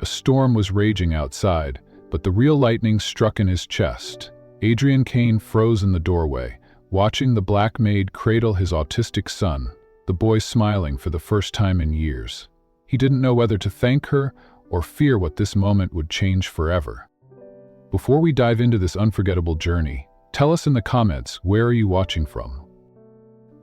A storm was raging outside, but the real lightning struck in his chest. Adrian Kane froze in the doorway, watching the black maid cradle his autistic son, the boy smiling for the first time in years. He didn't know whether to thank her or fear what this moment would change forever. Before we dive into this unforgettable journey, tell us in the comments, where are you watching from?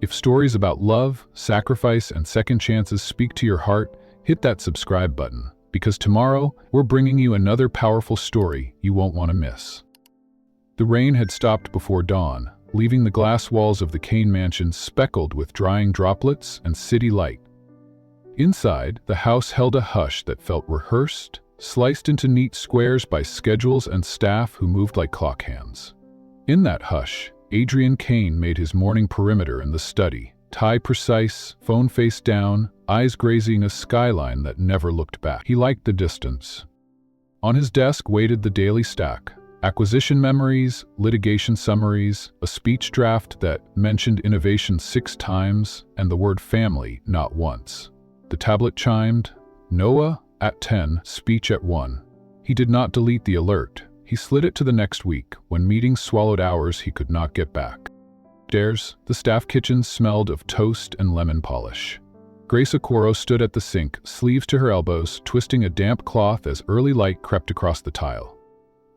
If stories about love, sacrifice, and second chances speak to your heart, hit that subscribe button, because tomorrow we're bringing you another powerful story you won't want to miss. The rain had stopped before dawn, leaving the glass walls of the Kane mansion speckled with drying droplets and city light. Inside, the house held a hush that felt rehearsed, sliced into neat squares by schedules and staff who moved like clock hands. In that hush, Adrian Kane made his morning perimeter in the study, tie precise, phone face down, eyes grazing a skyline that never looked back. He liked the distance. On his desk waited the daily stack: acquisition memories, litigation summaries, a speech draft that mentioned innovation 6 times, and the word family not once. The tablet chimed, Noah at 10, speech at 1. He did not delete the alert. He slid it to the next week, when meetings swallowed hours he could not get back. Upstairs, the staff kitchen smelled of toast and lemon polish. Grace Okoro stood at the sink, sleeves to her elbows, twisting a damp cloth as early light crept across the tile.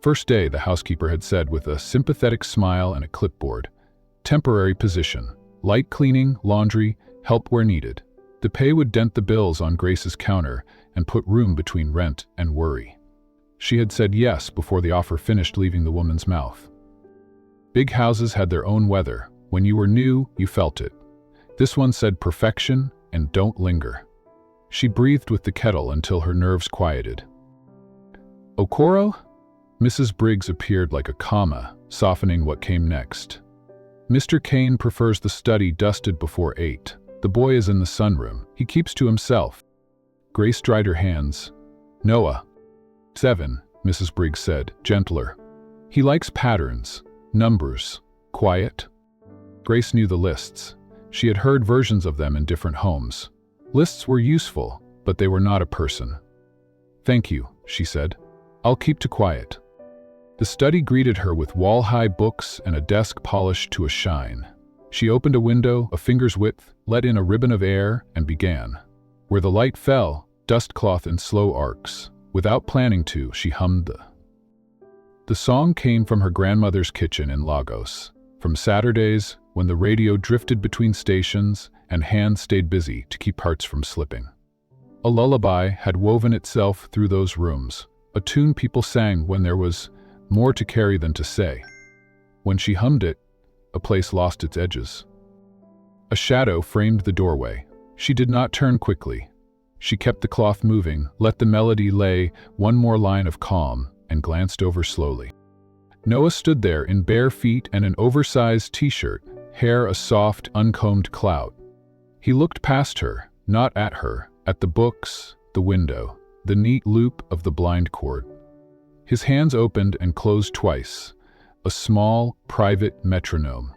First day, the housekeeper had said with a sympathetic smile and a clipboard. Temporary position. Light cleaning, laundry, help where needed. The pay would dent the bills on Grace's counter and put room between rent and worry. She had said yes before the offer finished leaving the woman's mouth. Big houses had their own weather. When you were new, you felt it. This one said perfection and don't linger. She breathed with the kettle until her nerves quieted. Okoro? Mrs. Briggs appeared like a comma, softening what came next. Mr. Kane prefers the study dusted before 8. The boy is in the sunroom. He keeps to himself. Grace dried her hands. Noah. 7, Mrs. Briggs said, gentler. He likes patterns, numbers, quiet. Grace knew the lists. She had heard versions of them in different homes. Lists were useful, but they were not a person. Thank you, she said. I'll keep to quiet. The study greeted her with wall-high books and a desk polished to a shine. She opened a window a finger's width, let in a ribbon of air, and began. Where the light fell, dust cloth in slow arcs. Without planning to, she hummed the song came from her grandmother's kitchen in Lagos, from Saturdays when the radio drifted between stations and hands stayed busy to keep hearts from slipping. A lullaby had woven itself through those rooms, a tune people sang when there was more to carry than to say. When she hummed it, a place lost its edges. A shadow framed the doorway. She did not turn quickly. She kept the cloth moving, let the melody lay one more line of calm, and glanced over slowly. Noah stood there in bare feet and an oversized t-shirt, hair a soft, uncombed cloud. He looked past her, not at her, at the books, the window, the neat loop of the blind cord. His hands opened and closed twice, a small, private metronome.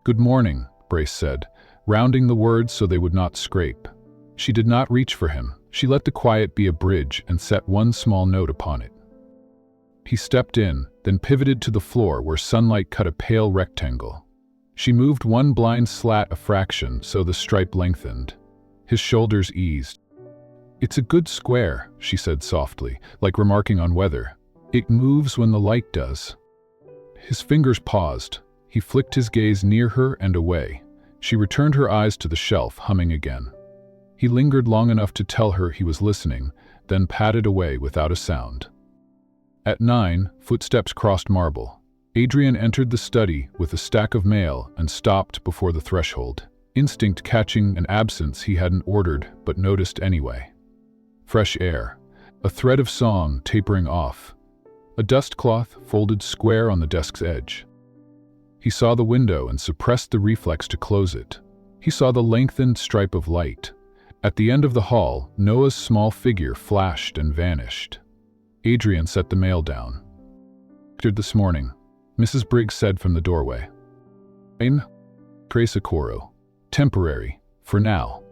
Good morning, Grace said, rounding the words so they would not scrape. She did not reach for him. She let the quiet be a bridge and set one small note upon it. He stepped in, then pivoted to the floor where sunlight cut a pale rectangle. She moved one blind slat a fraction so the stripe lengthened. His shoulders eased. It's a good square, she said softly, like remarking on weather. It moves when the light does. His fingers paused. He flicked his gaze near her and away. She returned her eyes to the shelf, humming again. He lingered long enough to tell her he was listening, then padded away without a sound. At 9, footsteps crossed marble. Adrian entered the study with a stack of mail and stopped before the threshold, instinct catching an absence he hadn't ordered but noticed anyway. Fresh air, a thread of song tapering off, a dust cloth folded square on the desk's edge. He saw the window and suppressed the reflex to close it. He saw the lengthened stripe of light. At the end of the hall, Noah's small figure flashed and vanished. Adrian set the mail down. This morning, Mrs. Briggs said from the doorway. Grace Okoro. Temporary, for now.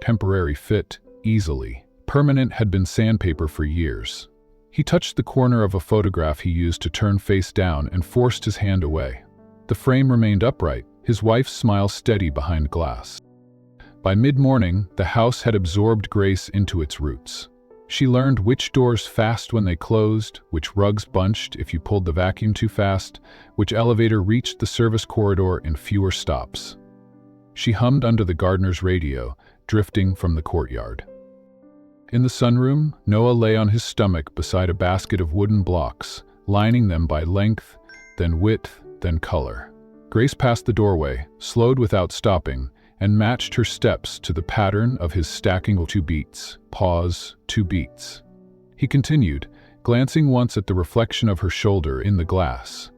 Temporary fit, easily, permanent had been sandpaper for years. He touched the corner of a photograph he used to turn face down and forced his hand away. The frame remained upright, his wife's smile steady behind glass. By mid-morning, the house had absorbed Grace into its roots. She learned which doors fast when they closed, which rugs bunched if you pulled the vacuum too fast, which elevator reached the service corridor in fewer stops. She hummed under the gardener's radio, drifting from the courtyard. In the sunroom, Noah lay on his stomach beside a basket of wooden blocks, lining them by length, then width, then color. Grace passed the doorway, slowed without stopping, and matched her steps to the pattern of his stacking 2 beats, pause, 2 beats. He continued, glancing once at the reflection of her shoulder in the glass.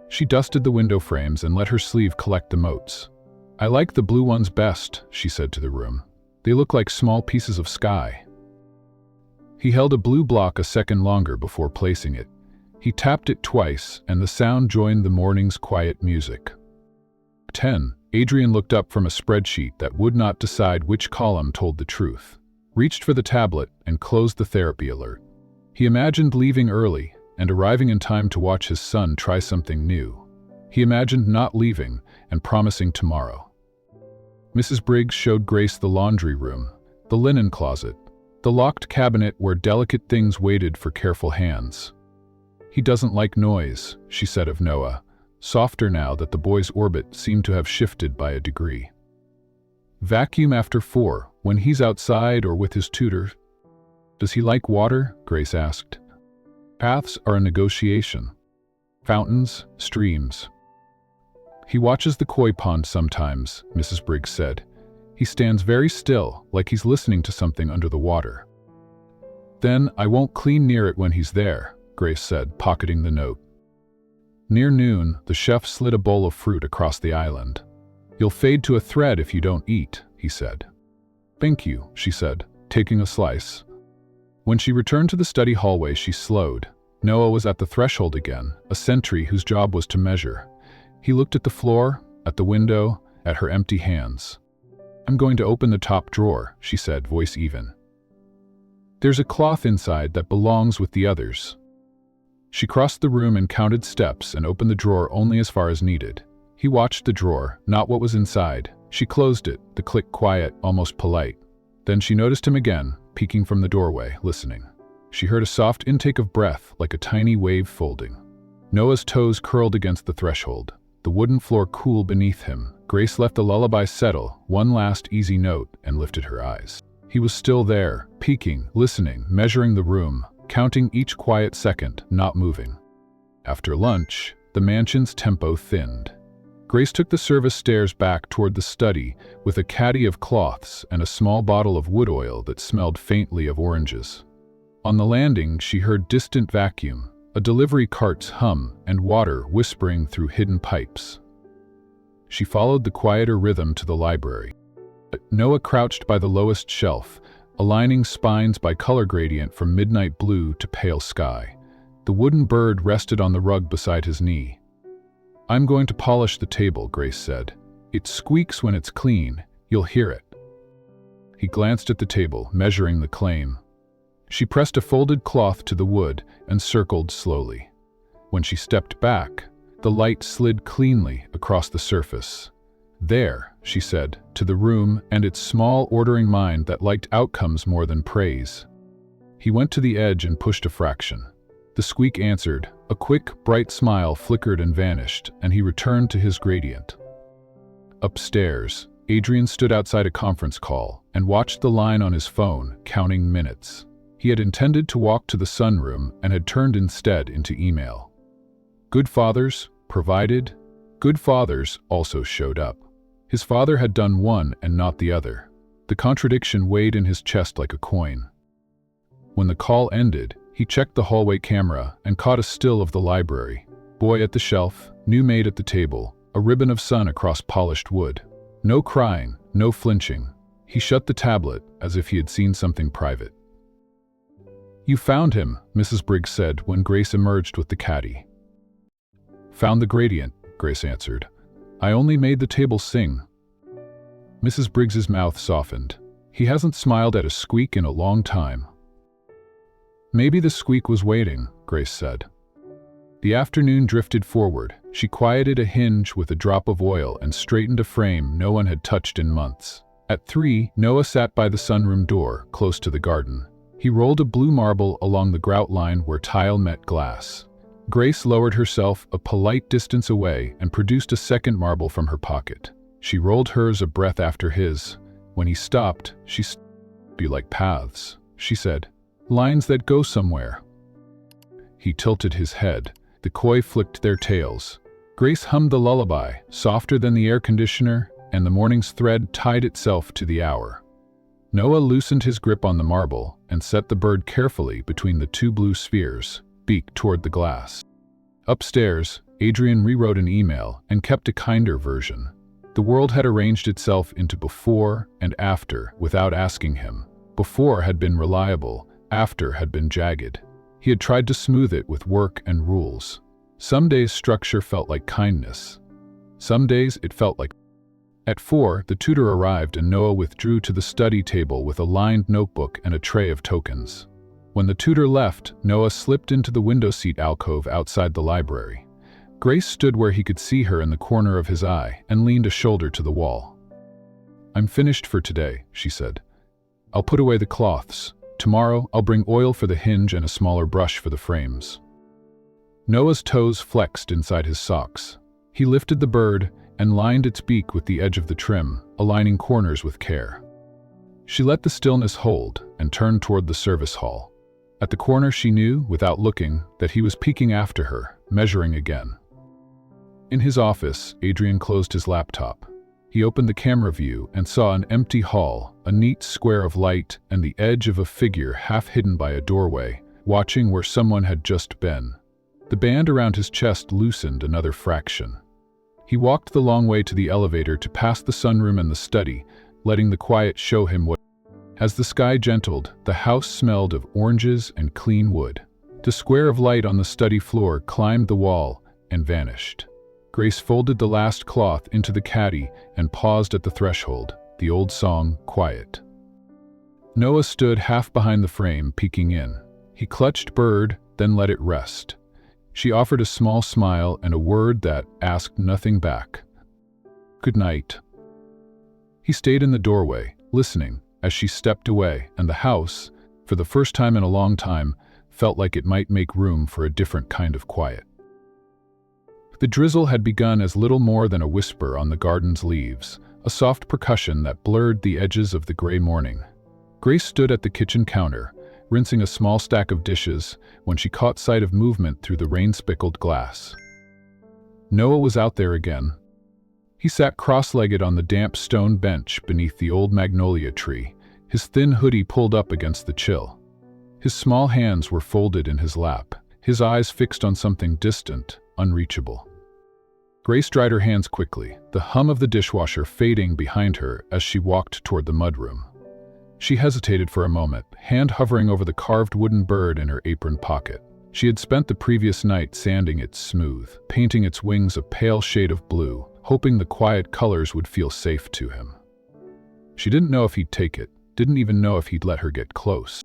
She dusted the window frames and let her sleeve collect the motes. "I like the blue ones best," she said to the room. "They look like small pieces of sky." He held a blue block a second longer before placing it. He tapped it twice, and the sound joined the morning's quiet music. 10. Adrian looked up from a spreadsheet that would not decide which column told the truth, reached for the tablet, and closed the therapy alert. He imagined leaving early and arriving in time to watch his son try something new. He imagined not leaving and promising tomorrow. Mrs. Briggs showed Grace the laundry room, the linen closet, the locked cabinet where delicate things waited for careful hands. "He doesn't like noise," she said of Noah, softer now that the boy's orbit seemed to have shifted by a degree. "Vacuum after 4, when he's outside or with his tutor." "Does he like water?" Grace asked. "Paths are a negotiation. Fountains, streams." "He watches the koi pond sometimes," Mrs. Briggs said. "He stands very still, like he's listening to something under the water." "Then I won't clean near it when he's there," Grace said, pocketing the note. Near noon, the chef slid a bowl of fruit across the island. "You'll fade to a thread if you don't eat," he said. "Thank you," she said, taking a slice. When she returned to the study hallway, she slowed. Noah was at the threshold again, a sentry whose job was to measure. He looked at the floor, at the window, at her empty hands. "I'm going to open the top drawer," she said, voice even. "There's a cloth inside that belongs with the others." She crossed the room and counted steps and opened the drawer only as far as needed. He watched the drawer, not what was inside. She closed it, the click quiet, almost polite. Then she noticed him again, peeking from the doorway, listening. She heard a soft intake of breath, like a tiny wave folding. Noah's toes curled against the threshold, the wooden floor cool beneath him. Grace let the lullaby settle, one last easy note, and lifted her eyes. He was still there, peeking, listening, measuring the room, counting each quiet second, not moving. After lunch, the mansion's tempo thinned. Grace took the service stairs back toward the study with a caddy of cloths and a small bottle of wood oil that smelled faintly of oranges. On the landing, she heard distant vacuum, a delivery cart's hum, and water whispering through hidden pipes. She followed the quieter rhythm to the library. Noah crouched by the lowest shelf, aligning spines by color gradient from midnight blue to pale sky. The wooden bird rested on the rug beside his knee. "I'm going to polish the table," Grace said. "It squeaks when it's clean. You'll hear it." He glanced at the table, measuring the claim. She pressed a folded cloth to the wood and circled slowly. When she stepped back, the light slid cleanly across the surface. "There," she said, to the room and its small, ordering mind that liked outcomes more than praise. He went to the edge and pushed a fraction. The squeak answered. A quick, bright smile flickered and vanished, and he returned to his gradient. Upstairs, Adrian stood outside a conference call and watched the line on his phone, counting minutes. He had intended to walk to the sunroom and had turned instead into email. Good fathers, provided. Good fathers also showed up. His father had done one and not the other. The contradiction weighed in his chest like a coin. When the call ended, he checked the hallway camera and caught a still of the library. Boy at the shelf, new maid at the table, a ribbon of sun across polished wood. No crying, no flinching. He shut the tablet as if he had seen something private. "You found him," Mrs. Briggs said when Grace emerged with the caddy. "Found the gradient," Grace answered. "I only made the table sing." Mrs. Briggs's mouth softened. He hasn't smiled at a squeak in a long time. Maybe the squeak was waiting, Grace said. The afternoon drifted forward. She quieted a hinge with a drop of oil and straightened a frame no one had touched in months. At 3, Noah sat by the sunroom door, close to the garden. He rolled a blue marble along the grout line where tile met glass. Grace lowered herself a polite distance away and produced a second marble from her pocket. She rolled hers a breath after his. When he stopped, she "Be like paths," she said. "Lines that go somewhere." He tilted his head. The koi flicked their tails. Grace hummed the lullaby, softer than the air conditioner, and the morning's thread tied itself to the hour. Noah loosened his grip on the marble and set the bird carefully between the two blue spheres, beak toward the glass. Upstairs, Adrian rewrote an email and kept a kinder version. The world had arranged itself into before and after without asking him. Before had been reliable, after had been jagged. He had tried to smooth it with work and rules. Some days structure felt like kindness. Some days it felt like... At 4, the tutor arrived and Noah withdrew to the study table with a lined notebook and a tray of tokens. When the tutor left, Noah slipped into the window seat alcove outside the library. Grace stood where he could see her in the corner of his eye and leaned a shoulder to the wall. "I'm finished for today," she said. "I'll put away the cloths. Tomorrow, I'll bring oil for the hinge and a smaller brush for the frames." Noah's toes flexed inside his socks. He lifted the bird and lined its beak with the edge of the trim, aligning corners with care. She let the stillness hold and turned toward the service hall. At the corner she knew, without looking, that he was peeking after her, measuring again. In his office, Adrian closed his laptop. He opened the camera view and saw an empty hall, a neat square of light and the edge of a figure half hidden by a doorway, watching where someone had just been. The band around his chest loosened another fraction. He walked the long way to the elevator to pass the sunroom and the study, letting the quiet show him what... As the sky gentled, the house smelled of oranges and clean wood. The square of light on the study floor climbed the wall and vanished. Grace folded the last cloth into the caddy and paused at the threshold, the old song quiet. Noah stood half behind the frame, peeking in. He clutched bird, then let it rest. She offered a small smile and a word that asked nothing back. "Good night." He stayed in the doorway, listening, as she stepped away, and the house, for the first time in a long time, felt like it might make room for a different kind of quiet. The drizzle had begun as little more than a whisper on the garden's leaves, a soft percussion that blurred the edges of the gray morning. Grace stood at the kitchen counter, rinsing a small stack of dishes, when she caught sight of movement through the rain-speckled glass. Noah was out there again. He sat cross-legged on the damp stone bench beneath the old magnolia tree, his thin hoodie pulled up against the chill. His small hands were folded in his lap, his eyes fixed on something distant, unreachable. Grace dried her hands quickly, the hum of the dishwasher fading behind her as she walked toward the mudroom. She hesitated for a moment, hand hovering over the carved wooden bird in her apron pocket. She had spent the previous night sanding it smooth, painting its wings a pale shade of blue, hoping the quiet colors would feel safe to him. She didn't know if he'd take it, didn't even know if he'd let her get close.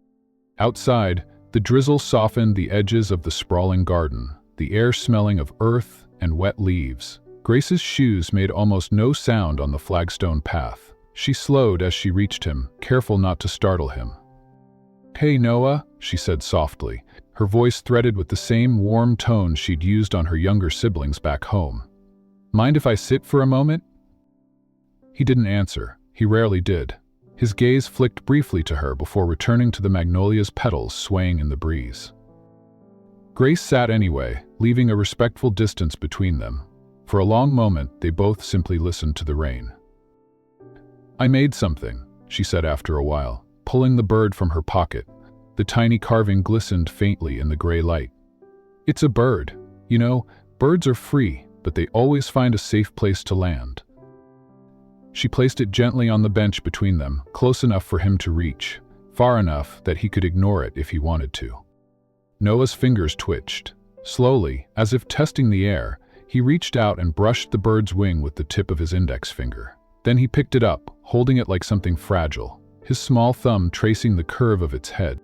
Outside, the drizzle softened the edges of the sprawling garden, the air smelling of earth and wet leaves. Grace's shoes made almost no sound on the flagstone path. She slowed as she reached him, careful not to startle him. "Hey, Noah," she said softly, her voice threaded with the same warm tone she'd used on her younger siblings back home. "Mind if I sit for a moment?" He didn't answer. He rarely did. His gaze flicked briefly to her before returning to the magnolia's petals swaying in the breeze. Grace sat anyway, leaving a respectful distance between them. For a long moment, they both simply listened to the rain. "I made something," she said after a while, pulling the bird from her pocket. The tiny carving glistened faintly in the gray light. "It's a bird. You know, birds are free, but they always find a safe place to land." She placed it gently on the bench between them, close enough for him to reach, far enough that he could ignore it if he wanted to. Noah's fingers twitched. Slowly, as if testing the air, he reached out and brushed the bird's wing with the tip of his index finger. Then he picked it up, holding it like something fragile. his small thumb tracing the curve of its head.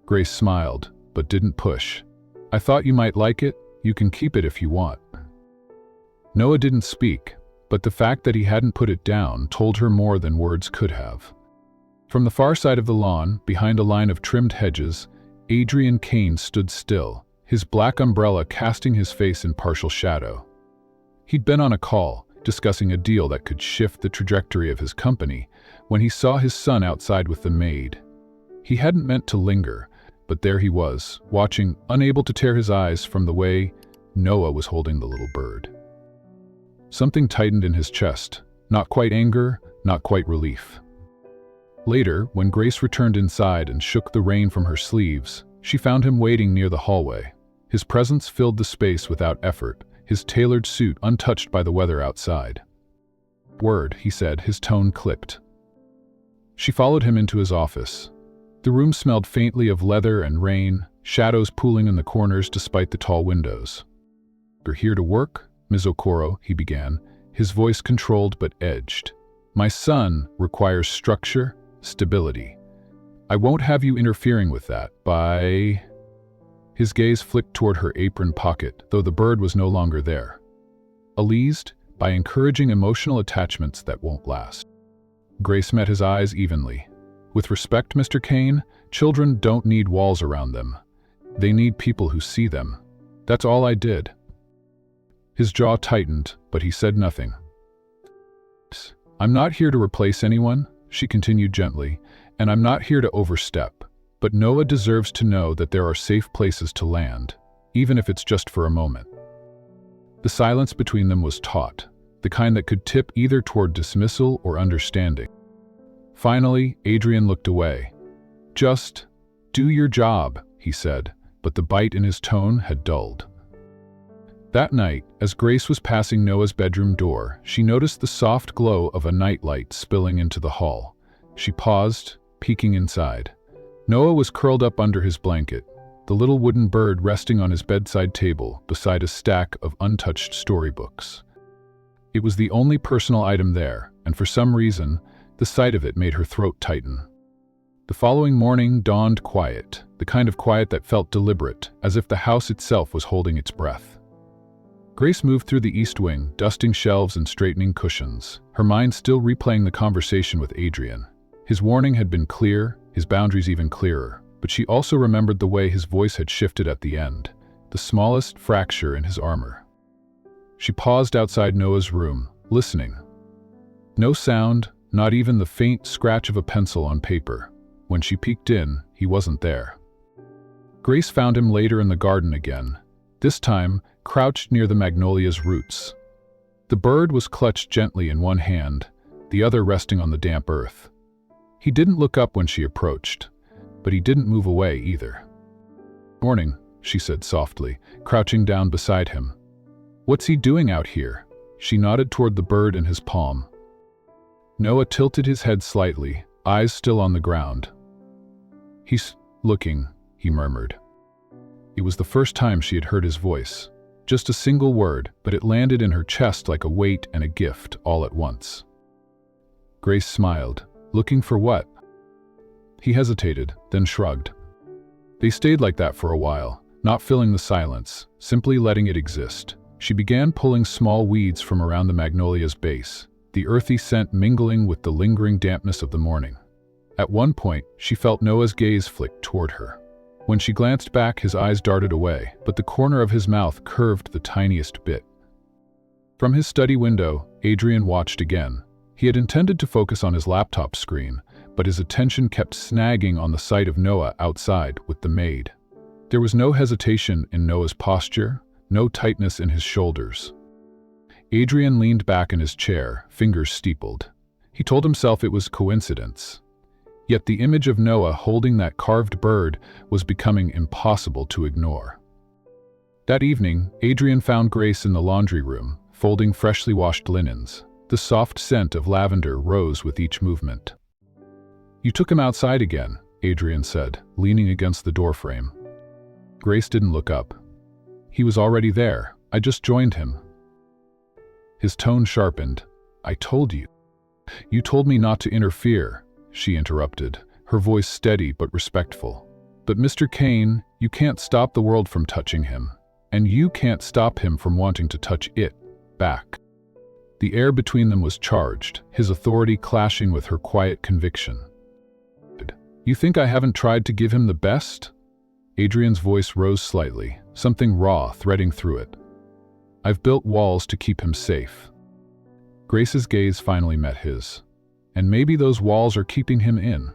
Grace smiled, but didn't push. "I thought you might like it. You can keep it if you want." Noah didn't speak, but the fact that he hadn't put it down told her more than words could have. From the far side of the lawn, behind a line of trimmed hedges, Adrian Kane stood still, his black umbrella casting his face in partial shadow. He'd been on a call, discussing a deal that could shift the trajectory of his company, when he saw his son outside with the maid. He hadn't meant to linger, but there he was, watching, unable to tear his eyes from the way Noah was holding the little bird. Something tightened in his chest, not quite anger, not quite relief. Later, when Grace returned inside and shook the rain from her sleeves, she found him waiting near the hallway. His presence filled the space without effort, his tailored suit untouched by the weather outside. "Word," he said, his tone clipped. She followed him into his office. The room smelled faintly of leather and rain, shadows pooling in the corners despite the tall windows. "You're here to work, Ms. Okoro," he began, his voice controlled but edged. "My son requires structure, stability. I won't have you interfering with that by—" His gaze flicked toward her apron pocket, though the bird was no longer there. "Alleased, by encouraging emotional attachments that won't last." Grace met his eyes evenly. "With respect, Mr. Kane, children don't need walls around them. They need people who see them. That's all I did." His jaw tightened, but he said nothing. "I'm not here to replace anyone," she continued gently, "and I'm not here to overstep. But Noah deserves to know that there are safe places to land, even if it's just for a moment." The silence between them was taut, the kind that could tip either toward dismissal or understanding. Finally, Adrian looked away. "Just do your job," he said, but the bite in his tone had dulled. That night, as Grace was passing Noah's bedroom door, she noticed the soft glow of a nightlight spilling into the hall. She paused, peeking inside. Noah was curled up under his blanket, the little wooden bird resting on his bedside table beside a stack of untouched storybooks. It was the only personal item there, and for some reason, the sight of it made her throat tighten. The following morning dawned quiet, the kind of quiet that felt deliberate, as if the house itself was holding its breath. Grace moved through the east wing, dusting shelves and straightening cushions, her mind still replaying the conversation with Adrian. His warning had been clear, his boundaries even clearer, but she also remembered the way his voice had shifted at the end, the smallest fracture in his armor. She paused outside Noah's room, listening. No sound, not even the faint scratch of a pencil on paper. When she peeked in, he wasn't there. Grace found him later in the garden again, this time crouched near the magnolia's roots. The bird was clutched gently in one hand, the other resting on the damp earth. He didn't look up when she approached, but he didn't move away either. "Morning," she said softly, crouching down beside him. "What's he doing out here?" She nodded toward the bird in his palm. Noah tilted his head slightly, eyes still on the ground. "He's looking," he murmured. It was the first time she had heard his voice. Just a single word, but it landed in her chest like a weight and a gift all at once. Grace smiled. "Looking for what?" He hesitated, then shrugged. They stayed like that for a while, not filling the silence, simply letting it exist. She began pulling small weeds from around the magnolia's base, the earthy scent mingling with the lingering dampness of the morning. At one point, she felt Noah's gaze flick toward her. When she glanced back, his eyes darted away, but the corner of his mouth curved the tiniest bit. From his study window, Adrian watched again. He had intended to focus on his laptop screen, but his attention kept snagging on the sight of Noah outside with the maid. There was no hesitation in Noah's posture, no tightness in his shoulders. Adrian leaned back in his chair, fingers steepled. He told himself it was coincidence. Yet the image of Noah holding that carved bird was becoming impossible to ignore. That evening, Adrian found Grace in the laundry room, folding freshly washed linens. The soft scent of lavender rose with each movement. "You took him outside again," Adrian said, leaning against the doorframe. Grace didn't look up. "He was already there. I just joined him." His tone sharpened. "I told you. You told me not to interfere. she interrupted, her voice steady but respectful. "But Mr. Kane, you can't stop the world from touching him. And you can't stop him from wanting to touch it back." The air between them was charged, his authority clashing with her quiet conviction. "You think I haven't tried to give him the best?" Adrian's voice rose slightly, something raw threading through it. "I've built walls to keep him safe." Grace's gaze finally met his. "And maybe those walls are keeping him in."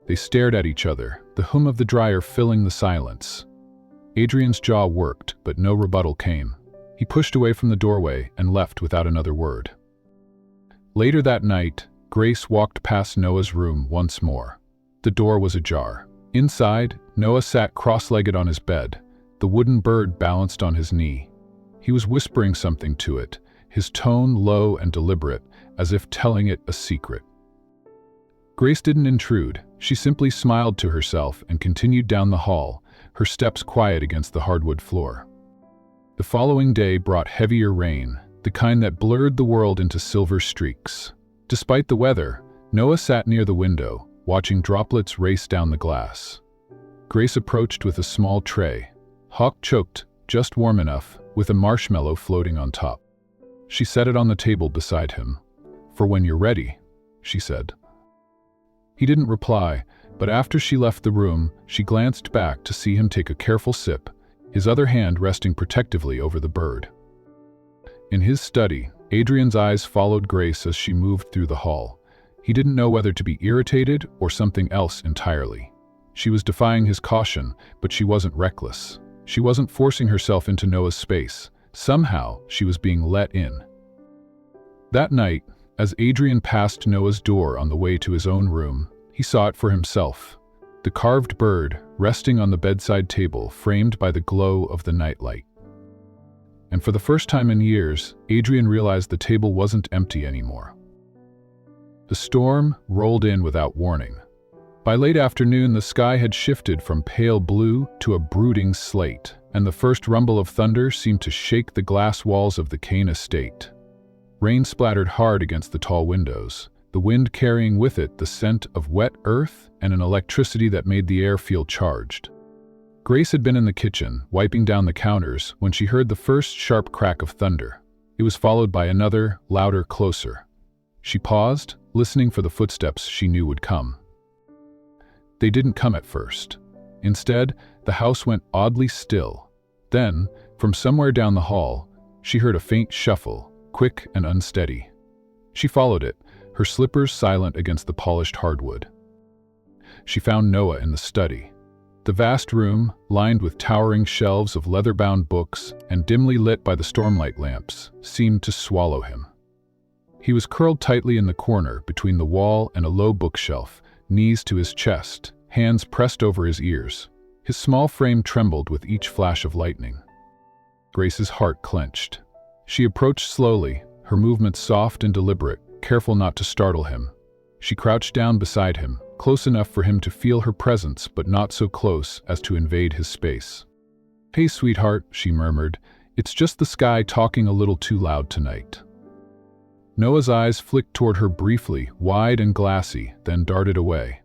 They stared at each other, the hum of the dryer filling the silence. Adrian's jaw worked, but no rebuttal came. He pushed away from the doorway and left without another word. Later that night, Grace walked past Noah's room once more. The door was ajar. Inside, Noah sat cross-legged on his bed, the wooden bird balanced on his knee. He was whispering something to it, his tone low and deliberate, as if telling it a secret. Grace didn't intrude. She simply smiled to herself and continued down the hall, her steps quiet against the hardwood floor. The following day brought heavier rain, the kind that blurred the world into silver streaks. Despite the weather, Noah sat near the window, watching droplets race down the glass. Grace approached with a small tray, hawk-choked, just warm enough, with a marshmallow floating on top. She set it on the table beside him. "For when you're ready," she said. He didn't reply, but after she left the room, she glanced back to see him take a careful sip, his other hand resting protectively over the bird. In his study, Adrian's eyes followed Grace as she moved through the hall. He didn't know whether to be irritated or something else entirely. She was defying his caution, but she wasn't reckless. She wasn't forcing herself into Noah's space. Somehow, she was being let in. That night, as Adrian passed Noah's door on the way to his own room, he saw it for himself. The carved bird, resting on the bedside table, framed by the glow of the nightlight. And for the first time in years, Adrian realized the table wasn't empty anymore. The storm rolled in without warning. By late afternoon, the sky had shifted from pale blue to a brooding slate, and the first rumble of thunder seemed to shake the glass walls of the Kane estate. Rain splattered hard against the tall windows, the wind carrying with it the scent of wet earth and an electricity that made the air feel charged. Grace had been in the kitchen, wiping down the counters, when she heard the first sharp crack of thunder. It was followed by another, louder, closer. She paused, listening for the footsteps she knew would come. They didn't come at first. Instead, the house went oddly still. Then, from somewhere down the hall, she heard a faint shuffle, quick and unsteady. She followed it, her slippers silent against the polished hardwood. She found Noah in the study. The vast room, lined with towering shelves of leather-bound books and dimly lit by the stormlight lamps, seemed to swallow him. He was curled tightly in the corner between the wall and a low bookshelf, knees to his chest, hands pressed over his ears. His small frame trembled with each flash of lightning. Grace's heart clenched. She approached slowly, her movements soft and deliberate, careful not to startle him. She crouched down beside him, close enough for him to feel her presence but not so close as to invade his space. "Hey, sweetheart," she murmured, "it's just the sky talking a little too loud tonight." Noah's eyes flicked toward her briefly, wide and glassy, then darted away.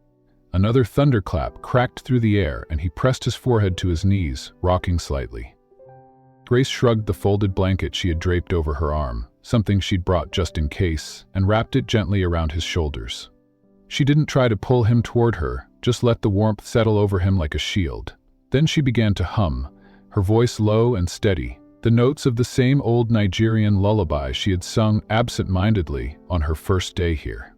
Another thunderclap cracked through the air and he pressed his forehead to his knees, rocking slightly. Grace shrugged the folded blanket she had draped over her arm, something she'd brought just in case, and wrapped it gently around his shoulders. She didn't try to pull him toward her, just let the warmth settle over him like a shield. Then she began to hum, her voice low and steady, the notes of the same old Nigerian lullaby she had sung absent-mindedly on her first day here.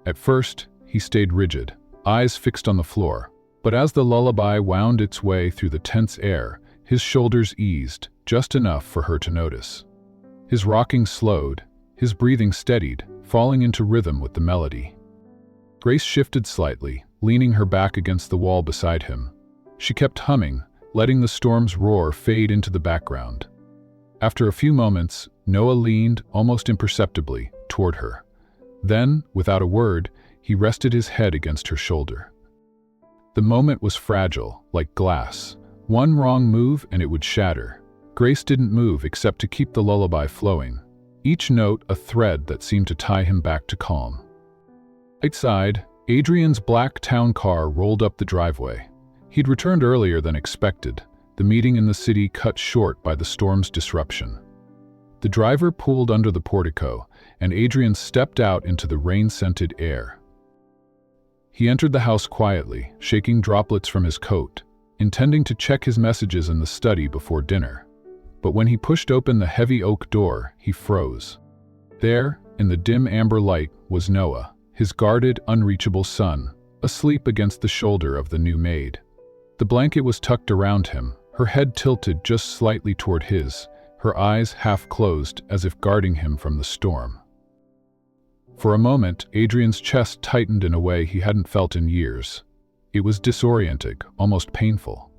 At first, he stayed rigid, eyes fixed on the floor, but as the lullaby wound its way through the tense air, his shoulders eased, just enough for her to notice. His rocking slowed, his breathing steadied, falling into rhythm with the melody. Grace shifted slightly, leaning her back against the wall beside him. She kept humming, letting the storm's roar fade into the background. After a few moments, Noah leaned, almost imperceptibly, toward her. Then, without a word, he rested his head against her shoulder. The moment was fragile, like glass. One wrong move and it would shatter. Grace didn't move except to keep the lullaby flowing, each note a thread that seemed to tie him back to calm. Outside, Adrian's black town car rolled up the driveway. He'd returned earlier than expected, the meeting in the city cut short by the storm's disruption. The driver pulled under the portico, and Adrian stepped out into the rain-scented air. He entered the house quietly, shaking droplets from his coat, intending to check his messages in the study before dinner. But when he pushed open the heavy oak door, he froze. There, in the dim amber light, was Noah, his guarded, unreachable son, asleep against the shoulder of the new maid. The blanket was tucked around him, her head tilted just slightly toward his, her eyes half closed as if guarding him from the storm. For a moment, Adrian's chest tightened in a way he hadn't felt in years. It was disorienting, almost painful.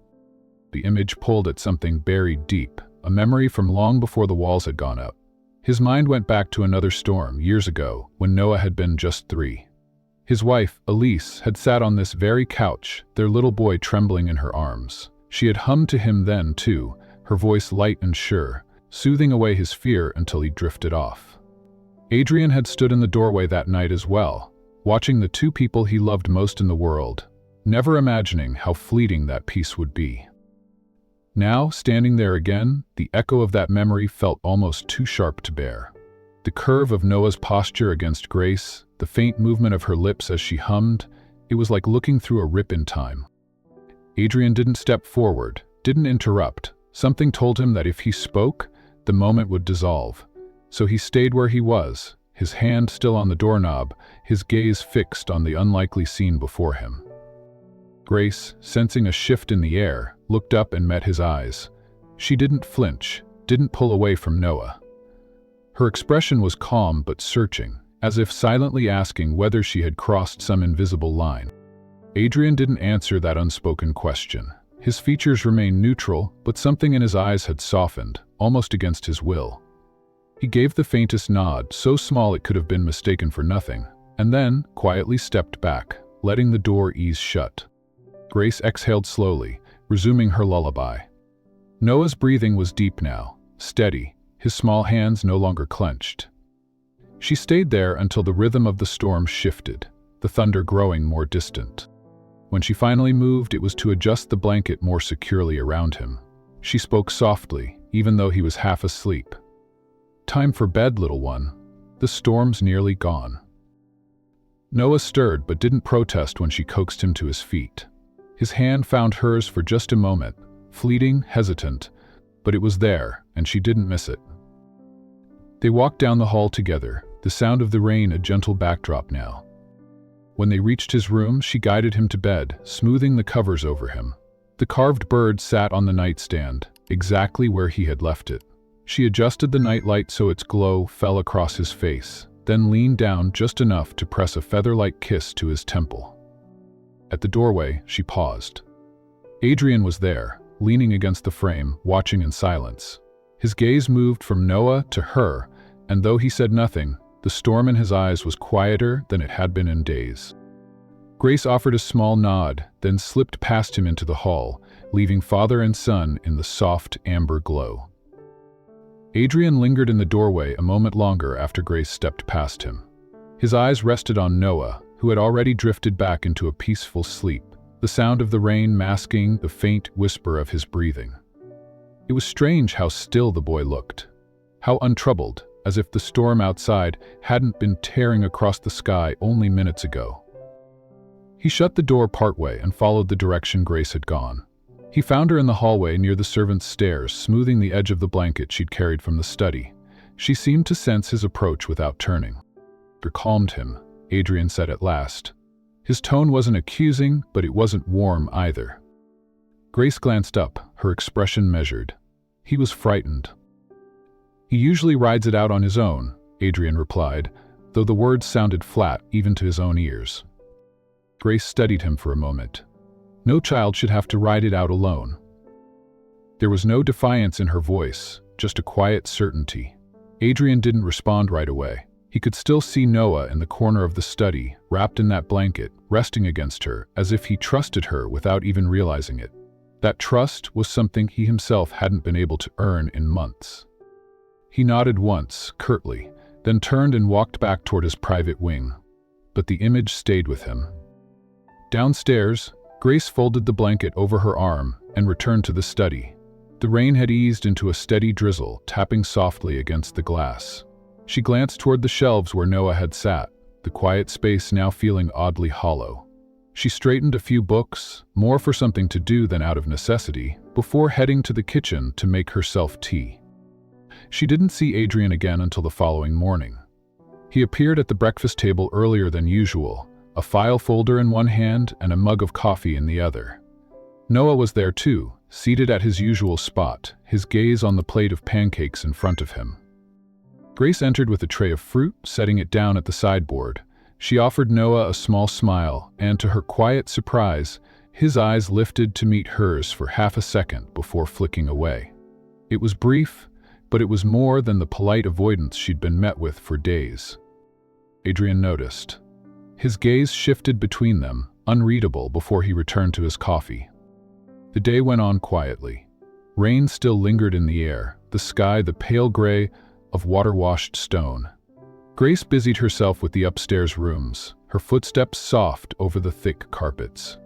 The image pulled at something buried deep, a memory from long before the walls had gone up. His mind went back to another storm, years ago, when Noah had been just 3. His wife, Elise, had sat on this very couch, their little boy trembling in her arms. She had hummed to him then, too, her voice light and sure, soothing away his fear until he drifted off. Adrian had stood in the doorway that night as well, watching the 2 people he loved most in the world, never imagining how fleeting that peace would be. Now, standing there again, the echo of that memory felt almost too sharp to bear. The curve of Noah's posture against Grace, the faint movement of her lips as she hummed, it was like looking through a rip in time. Adrian didn't step forward, didn't interrupt. Something told him that if he spoke, the moment would dissolve. So he stayed where he was, his hand still on the doorknob, his gaze fixed on the unlikely scene before him. Grace, sensing a shift in the air, looked up and met his eyes. She didn't flinch, didn't pull away from Noah. Her expression was calm but searching, as if silently asking whether she had crossed some invisible line. Adrian didn't answer that unspoken question. His features remained neutral, but something in his eyes had softened, almost against his will. He gave the faintest nod, so small it could have been mistaken for nothing, and then quietly stepped back, letting the door ease shut. Grace exhaled slowly, resuming her lullaby. Noah's breathing was deep now, steady, his small hands no longer clenched. She stayed there until the rhythm of the storm shifted, the thunder growing more distant. When she finally moved, it was to adjust the blanket more securely around him. She spoke softly, even though he was half asleep. "Time for bed, little one. The storm's nearly gone." Noah stirred but didn't protest when she coaxed him to his feet. His hand found hers for just a moment, fleeting, hesitant, but it was there, and she didn't miss it. They walked down the hall together, the sound of the rain a gentle backdrop now. When they reached his room, she guided him to bed, smoothing the covers over him. The carved bird sat on the nightstand, exactly where he had left it. She adjusted the nightlight so its glow fell across his face, then leaned down just enough to press a feather-like kiss to his temple. At the doorway, she paused. Adrian was there, leaning against the frame, watching in silence. His gaze moved from Noah to her, and though he said nothing, the storm in his eyes was quieter than it had been in days. Grace offered a small nod, then slipped past him into the hall, leaving father and son in the soft amber glow. Adrian lingered in the doorway a moment longer after Grace stepped past him. His eyes rested on Noah, who had already drifted back into a peaceful sleep, the sound of the rain masking the faint whisper of his breathing. It was strange how still the boy looked, how untroubled, as if the storm outside hadn't been tearing across the sky only minutes ago. He shut the door partway and followed the direction Grace had gone. He found her in the hallway near the servants' stairs, smoothing the edge of the blanket she'd carried from the study. She seemed to sense his approach without turning. It calmed him, Adrian said at last. His tone wasn't accusing, but it wasn't warm either. Grace glanced up, her expression measured. He was frightened. "He usually rides it out on his own," Adrian replied, though the words sounded flat even to his own ears. Grace studied him for a moment. No child should have to ride it out alone. There was no defiance in her voice, just a quiet certainty. Adrian didn't respond right away. He could still see Noah in the corner of the study, wrapped in that blanket, resting against her, as if he trusted her without even realizing it. That trust was something he himself hadn't been able to earn in months. He nodded once, curtly, then turned and walked back toward his private wing. but the image stayed with him. Downstairs, Grace folded the blanket over her arm and returned to the study. The rain had eased into a steady drizzle, tapping softly against the glass. She glanced toward the shelves where Noah had sat, the quiet space now feeling oddly hollow. She straightened a few books, more for something to do than out of necessity, before heading to the kitchen to make herself tea. She didn't see Adrian again until the following morning. He appeared at the breakfast table earlier than usual, a file folder in one hand and a mug of coffee in the other. Noah was there too, seated at his usual spot, his gaze on the plate of pancakes in front of him. Grace entered with a tray of fruit, setting it down at the sideboard. She offered Noah a small smile, and to her quiet surprise, his eyes lifted to meet hers for half a second before flicking away. It was brief, but it was more than the polite avoidance she'd been met with for days. Adrian noticed. His gaze shifted between them, unreadable, before he returned to his coffee. The day went on quietly. Rain still lingered in the air, the sky the pale gray of water-washed stone. Grace busied herself with the upstairs rooms, her footsteps soft over the thick carpets.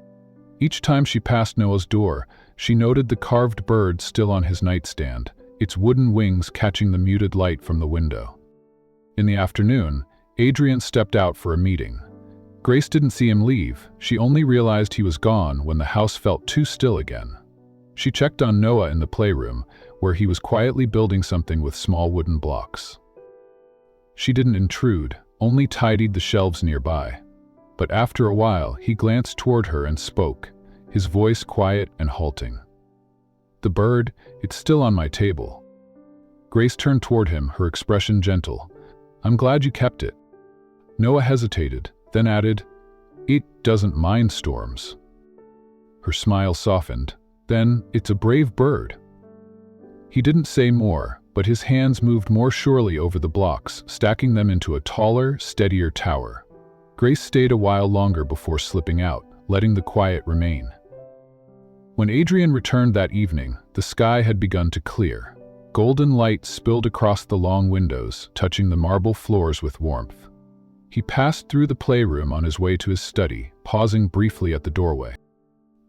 Each time she passed Noah's door, she noted the carved bird still on his nightstand, its wooden wings catching the muted light from the window. In the afternoon, Adrian stepped out for a meeting. Grace didn't see him leave. She only realized he was gone when the house felt too still again. She checked on Noah in the playroom, where he was quietly building something with small wooden blocks. She didn't intrude, only tidied the shelves nearby. But after a while, he glanced toward her and spoke, his voice quiet and halting. "The bird, it's still on my table." Grace turned toward him, her expression gentle. "I'm glad you kept it." Noah hesitated, then added, "It doesn't mind storms." Her smile softened. "Then, it's a brave bird." He didn't say more, but his hands moved more surely over the blocks, stacking them into a taller, steadier tower. Grace stayed a while longer before slipping out, letting the quiet remain. When Adrian returned that evening, the sky had begun to clear. Golden light spilled across the long windows, touching the marble floors with warmth. He passed through the playroom on his way to his study, pausing briefly at the doorway.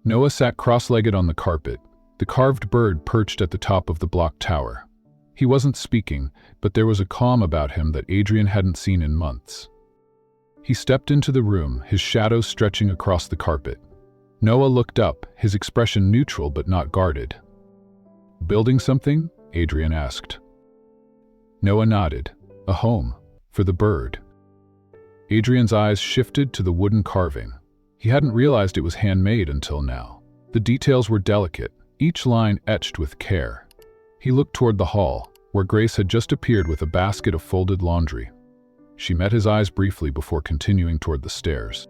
Noah sat cross-legged on the carpet, the carved bird perched at the top of the block tower. He wasn't speaking, but there was a calm about him that Adrian hadn't seen in months. He stepped into the room, his shadow stretching across the carpet. Noah looked up, his expression neutral but not guarded. "Building something?" Adrian asked. Noah nodded. "A home. For the bird." Adrian's eyes shifted to the wooden carving. He hadn't realized it was handmade until now. The details were delicate, each line etched with care. He looked toward the hall, where Grace had just appeared with a basket of folded laundry. She met his eyes briefly before continuing toward the stairs.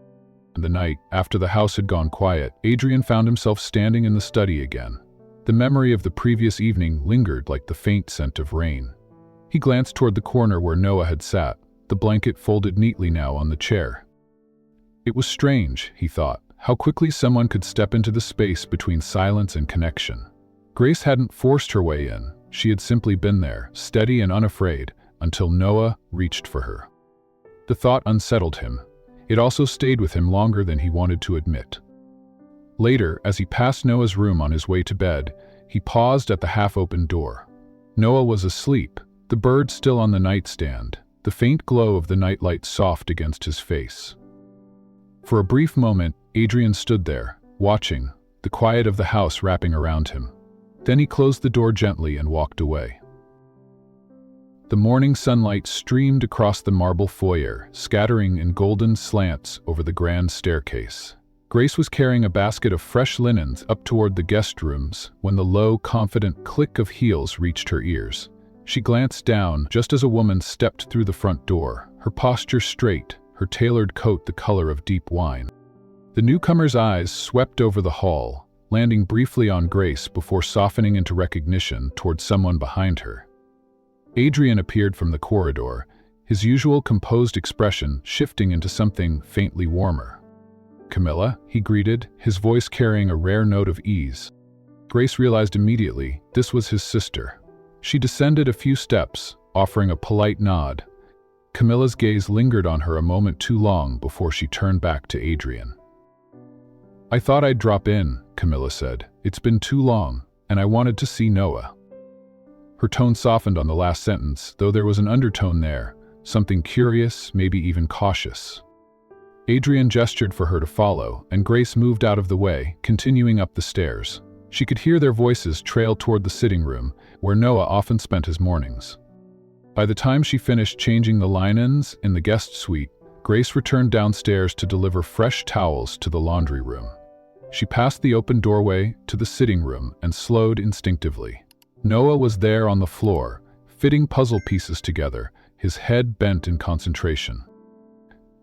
The night, after the house had gone quiet, Adrian found himself standing in the study again. The memory of the previous evening lingered like the faint scent of rain. He glanced toward the corner where Noah had sat, the blanket folded neatly now on the chair. It was strange, he thought, how quickly someone could step into the space between silence and connection. Grace hadn't forced her way in. She had simply been there, steady and unafraid, until Noah reached for her. The thought unsettled him. It also stayed with him longer than he wanted to admit. Later, as he passed Noah's room on his way to bed, he paused at the half-open door. Noah was asleep, the bird still on the nightstand, the faint glow of the nightlight soft against his face. For a brief moment, Adrian stood there, watching, the quiet of the house wrapping around him. Then he closed the door gently and walked away. The morning sunlight streamed across the marble foyer, scattering in golden slants over the grand staircase. Grace was carrying a basket of fresh linens up toward the guest rooms when the low, confident click of heels reached her ears. She glanced down just as a woman stepped through the front door, her posture straight, her tailored coat the color of deep wine. The newcomer's eyes swept over the hall, landing briefly on Grace before softening into recognition toward someone behind her. Adrian appeared from the corridor, his usual composed expression shifting into something faintly warmer. "Camilla," he greeted, his voice carrying a rare note of ease. Grace realized immediately this was his sister. She descended a few steps, offering a polite nod. Camilla's gaze lingered on her a moment too long before she turned back to Adrian. "I thought I'd drop in," Camilla said. "It's been too long, and I wanted to see Noah." Her tone softened on the last sentence, though there was an undertone there, something curious, maybe even cautious. Adrian gestured for her to follow, and Grace moved out of the way, continuing up the stairs. She could hear their voices trail toward the sitting room, where Noah often spent his mornings. By the time she finished changing the linens in the guest suite, Grace returned downstairs to deliver fresh towels to the laundry room. She passed the open doorway to the sitting room and slowed instinctively. Noah was there on the floor, fitting puzzle pieces together, his head bent in concentration.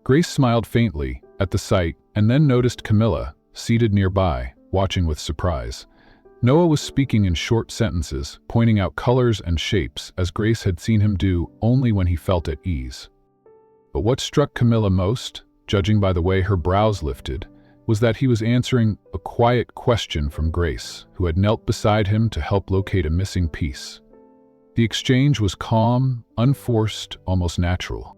Grace smiled faintly at the sight and then noticed Camilla, seated nearby, watching with surprise. Noah was speaking in short sentences, pointing out colors and shapes as Grace had seen him do only when he felt at ease. But what struck Camilla most, judging by the way her brows lifted, was that he was answering a quiet question from Grace, who had knelt beside him to help locate a missing piece. The exchange was calm, unforced, almost natural.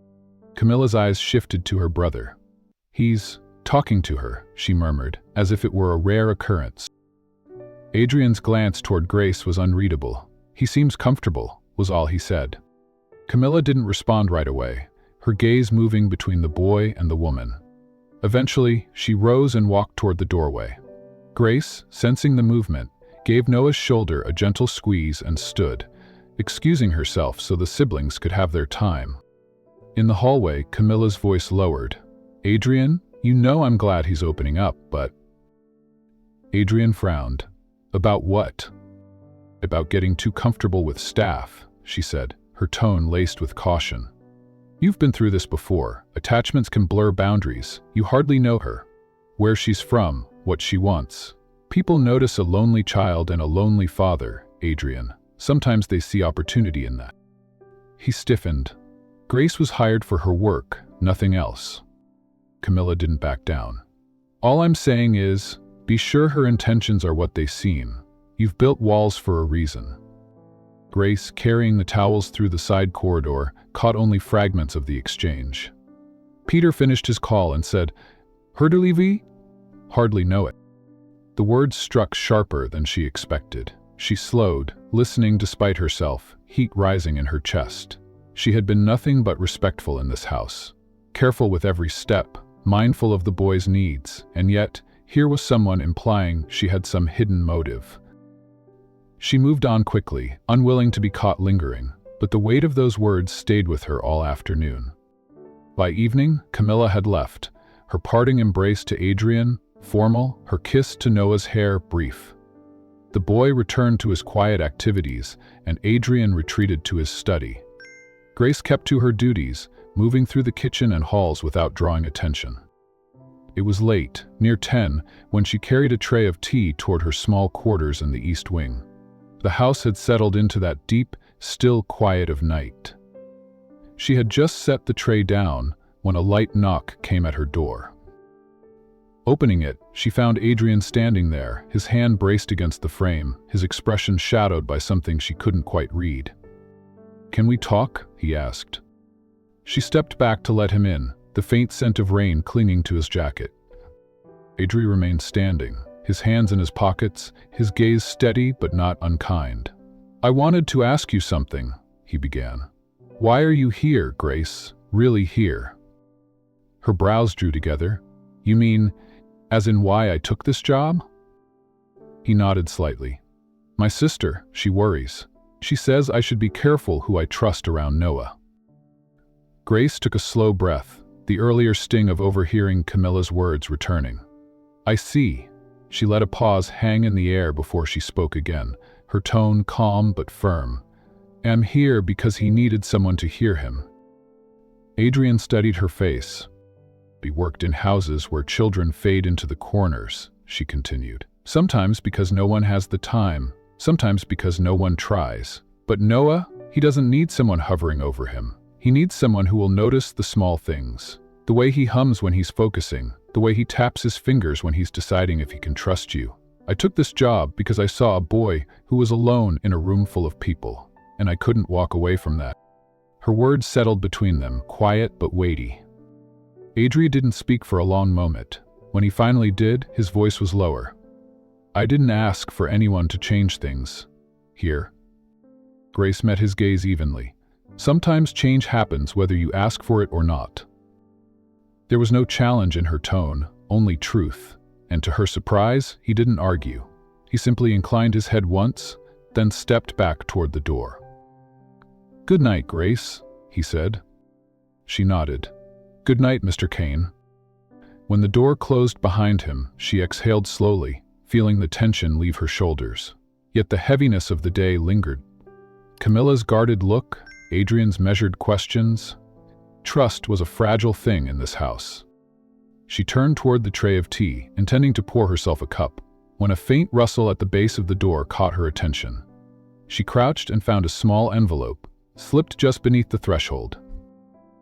Camilla's eyes shifted to her brother. "He's talking to her," she murmured, as if it were a rare occurrence. Adrian's glance toward Grace was unreadable. "He seems comfortable," was all he said. Camilla didn't respond right away, her gaze moving between the boy and the woman. Eventually, she rose and walked toward the doorway. Grace, sensing the movement, gave Noah's shoulder a gentle squeeze and stood, excusing herself so the siblings could have their time. In the hallway, Camilla's voice lowered. "Adrian, you know I'm glad he's opening up, but..." Adrian frowned. "About what?" "About getting too comfortable with staff," she said, her tone laced with caution. "You've been through this before. Attachments can blur boundaries. You hardly know her, where she's from, what she wants. People notice a lonely child and a lonely father, Adrian. Sometimes they see opportunity in that." He stiffened. Grace was hired for her work, nothing else. Camilla didn't back down. "All I'm saying is, be sure her intentions are what they seem. You've built walls for a reason." Grace, carrying the towels through the side corridor, caught only fragments of the exchange. Peter finished his call and said, "Hurderlevy?" "Hardly know it." The words struck sharper than she expected. She slowed, listening despite herself, heat rising in her chest. She had been nothing but respectful in this house, careful with every step, mindful of the boy's needs, and yet, here was someone implying she had some hidden motive. She moved on quickly, unwilling to be caught lingering, but the weight of those words stayed with her all afternoon. By evening, Camilla had left, her parting embrace to Adrian formal, her kiss to Noah's hair brief. The boy returned to his quiet activities, and Adrian retreated to his study. Grace kept to her duties, moving through the kitchen and halls without drawing attention. It was late, near 10, when she carried a tray of tea toward her small quarters in the east wing. The house had settled into that deep, still quiet of night. She had just set the tray down when a light knock came at her door. Opening it, she found Adrian standing there, his hand braced against the frame, his expression shadowed by something she couldn't quite read. "Can we talk?" he asked. She stepped back to let him in, the faint scent of rain clinging to his jacket. Adrian remained standing, his hands in his pockets, his gaze steady but not unkind. "I wanted to ask you something," he began. "Why are you here, Grace? Really here?" Her brows drew together. "You mean, as in why I took this job?" He nodded slightly. "My sister, she worries. She says I should be careful who I trust around Noah." Grace took a slow breath, the earlier sting of overhearing Camilla's words returning. "I see." She let a pause hang in the air before she spoke again, her tone calm but firm. "I'm here because he needed someone to hear him." Adrian studied her face. "He worked in houses where children fade into the corners," she continued. "Sometimes because no one has the time, sometimes because no one tries. But Noah, he doesn't need someone hovering over him. He needs someone who will notice the small things. The way he hums when he's focusing, the way he taps his fingers when he's deciding if he can trust you. I took this job because I saw a boy who was alone in a room full of people, and I couldn't walk away from that." Her words settled between them, quiet but weighty. Adrian didn't speak for a long moment. When he finally did, his voice was lower. "I didn't ask for anyone to change things. Here." Grace met his gaze evenly. "Sometimes change happens whether you ask for it or not." There was no challenge in her tone, only truth, and to her surprise, he didn't argue. He simply inclined his head once, then stepped back toward the door. "Good night, Grace," he said. She nodded. "Good night, Mr. Kane." When the door closed behind him, she exhaled slowly, feeling the tension leave her shoulders. Yet the heaviness of the day lingered. Camilla's guarded look, Adrian's measured questions. Trust was a fragile thing in this house. She turned toward the tray of tea, intending to pour herself a cup, when a faint rustle at the base of the door caught her attention. She crouched and found a small envelope, slipped just beneath the threshold.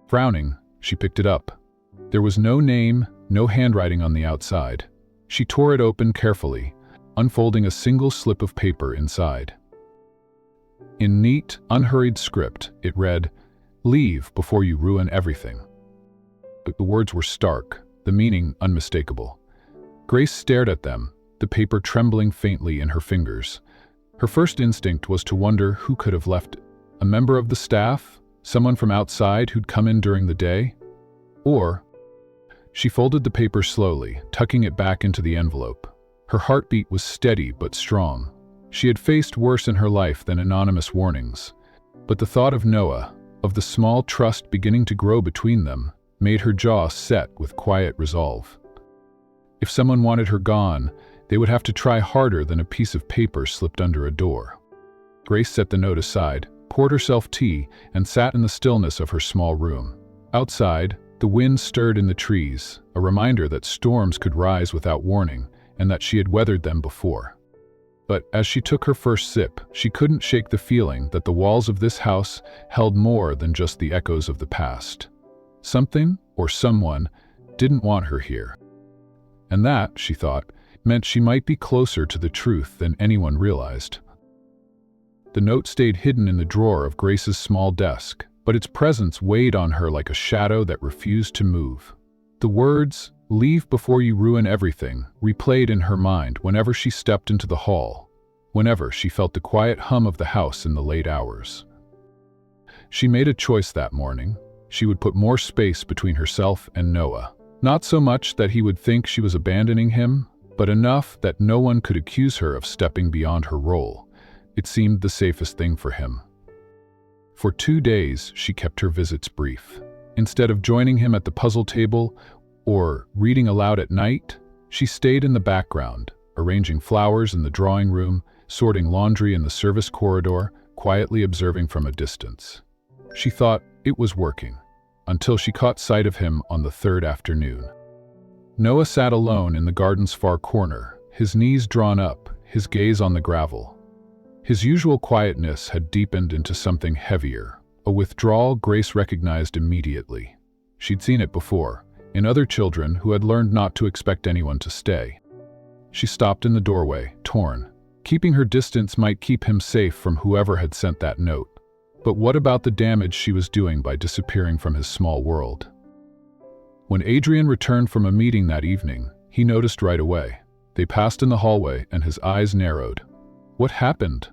Frowning, she picked it up. There was no name, no handwriting on the outside. She tore it open carefully, unfolding a single slip of paper inside. In neat, unhurried script, it read, "Leave before you ruin everything." But the words were stark, the meaning unmistakable. Grace stared at them, the paper trembling faintly in her fingers. Her first instinct was to wonder who could have left it. A member of the staff? Someone from outside who'd come in during the day? Or... She folded the paper slowly, tucking it back into the envelope. Her heartbeat was steady but strong. She had faced worse in her life than anonymous warnings. But the thought of Noah, of the small trust beginning to grow between them, made her jaw set with quiet resolve. If someone wanted her gone, they would have to try harder than a piece of paper slipped under a door. Grace set the note aside, poured herself tea, and sat in the stillness of her small room. Outside, the wind stirred in the trees, a reminder that storms could rise without warning, and that she had weathered them before. But as she took her first sip, she couldn't shake the feeling that the walls of this house held more than just the echoes of the past. Something, or someone, didn't want her here. And that, she thought, meant she might be closer to the truth than anyone realized. The note stayed hidden in the drawer of Grace's small desk, but its presence weighed on her like a shadow that refused to move. The words, "Leave before you ruin everything," replayed in her mind whenever she stepped into the hall, whenever she felt the quiet hum of the house in the late hours. She made a choice that morning. She would put more space between herself and Noah. Not so much that he would think she was abandoning him, but enough that no one could accuse her of stepping beyond her role. It seemed the safest thing for him. For 2 days, she kept her visits brief. Instead of joining him at the puzzle table or reading aloud at night, she stayed in the background, arranging flowers in the drawing room, sorting laundry in the service corridor, quietly observing from a distance. She thought it was working, until she caught sight of him on the third afternoon. Noah sat alone in the garden's far corner, his knees drawn up, his gaze on the gravel. His usual quietness had deepened into something heavier, a withdrawal Grace recognized immediately. She'd seen it before, in other children who had learned not to expect anyone to stay. She stopped in the doorway, torn. Keeping her distance might keep him safe from whoever had sent that note. But what about the damage she was doing by disappearing from his small world? When Adrian returned from a meeting that evening, he noticed right away. They passed in the hallway and his eyes narrowed. "What happened?"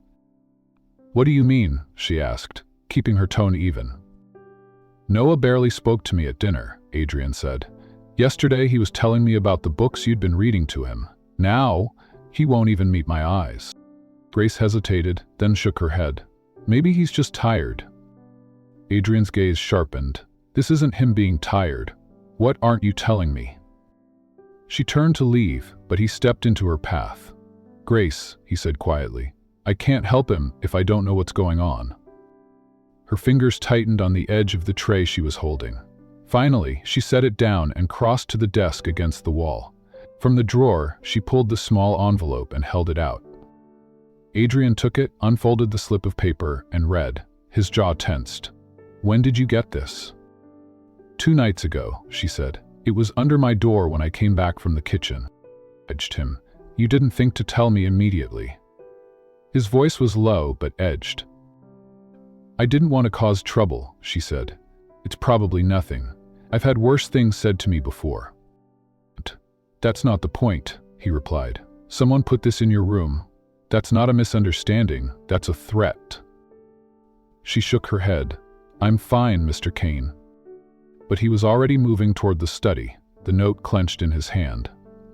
"What do you mean?" she asked, keeping her tone even. "Noah barely spoke to me at dinner," Adrian said. "Yesterday he was telling me about the books you'd been reading to him. Now, he won't even meet my eyes." Grace hesitated, then shook her head. "Maybe he's just tired." Adrian's gaze sharpened. "This isn't him being tired. What aren't you telling me?" She turned to leave, but he stepped into her path. "Grace," he said quietly, "I can't help him if I don't know what's going on." Her fingers tightened on the edge of the tray she was holding. Finally, she set it down and crossed to the desk against the wall. From the drawer, she pulled the small envelope and held it out. Adrian took it, unfolded the slip of paper, and read. His jaw tensed. "When did you get this?" "2 nights ago," she said. "It was under my door when I came back from the kitchen." I edged him. "You didn't think to tell me immediately." His voice was low but edged. "I didn't want to cause trouble," she said. "It's probably nothing. I've had worse things said to me before." "That's not the point," he replied. "Someone put this in your room. That's not a misunderstanding, that's a threat." She shook her head. "I'm fine, Mr. Kane." But he was already moving toward the study, the note clenched in his hand.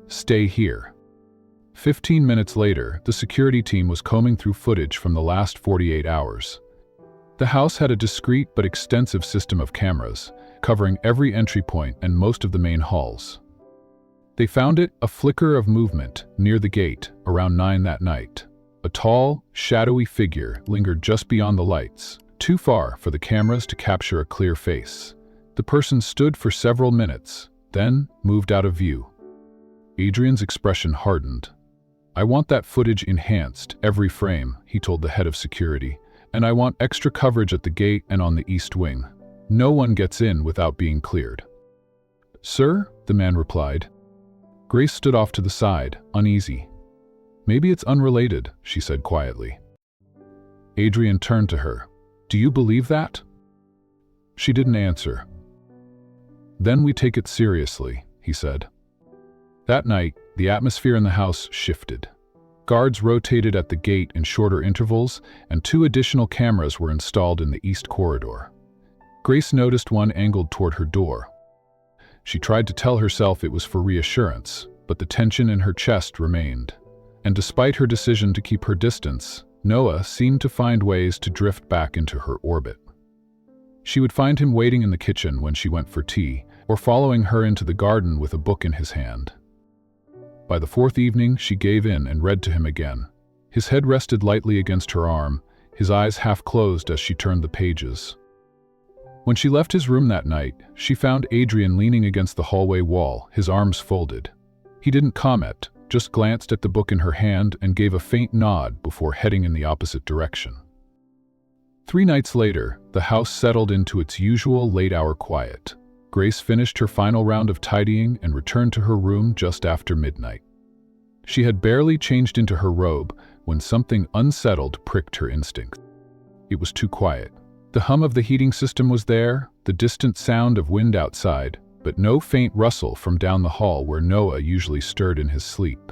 "Stay here." 15 minutes later, the security team was combing through footage from the last 48 hours. The house had a discreet but extensive system of cameras, covering every entry point and most of the main halls. They found a flicker of movement near the gate around 9 that night. A tall, shadowy figure lingered just beyond the lights, too far for the cameras to capture a clear face. The person stood for several minutes, then moved out of view. Adrian's expression hardened. "I want that footage enhanced, every frame," he told the head of security, "and I want extra coverage at the gate and on the east wing. No one gets in without being cleared." "Sir?" the man replied. Grace stood off to the side, uneasy. "Maybe it's unrelated," she said quietly. Adrian turned to her. "Do you believe that?" She didn't answer. "Then we take it seriously," he said. That night, the atmosphere in the house shifted. Guards rotated at the gate in shorter intervals, and 2 additional cameras were installed in the east corridor. Grace noticed one angled toward her door. She tried to tell herself it was for reassurance, but the tension in her chest remained. And despite her decision to keep her distance, Noah seemed to find ways to drift back into her orbit. She would find him waiting in the kitchen when she went for tea, or following her into the garden with a book in his hand. By the 4th evening, she gave in and read to him again. His head rested lightly against her arm, his eyes half closed as she turned the pages. When she left his room that night, she found Adrian leaning against the hallway wall, his arms folded. He didn't comment, just glanced at the book in her hand and gave a faint nod before heading in the opposite direction. 3 nights later, the house settled into its usual late-hour quiet. Grace finished her final round of tidying and returned to her room just after midnight. She had barely changed into her robe when something unsettled pricked her instinct. It was too quiet. The hum of the heating system was there, the distant sound of wind outside, but no faint rustle from down the hall where Noah usually stirred in his sleep.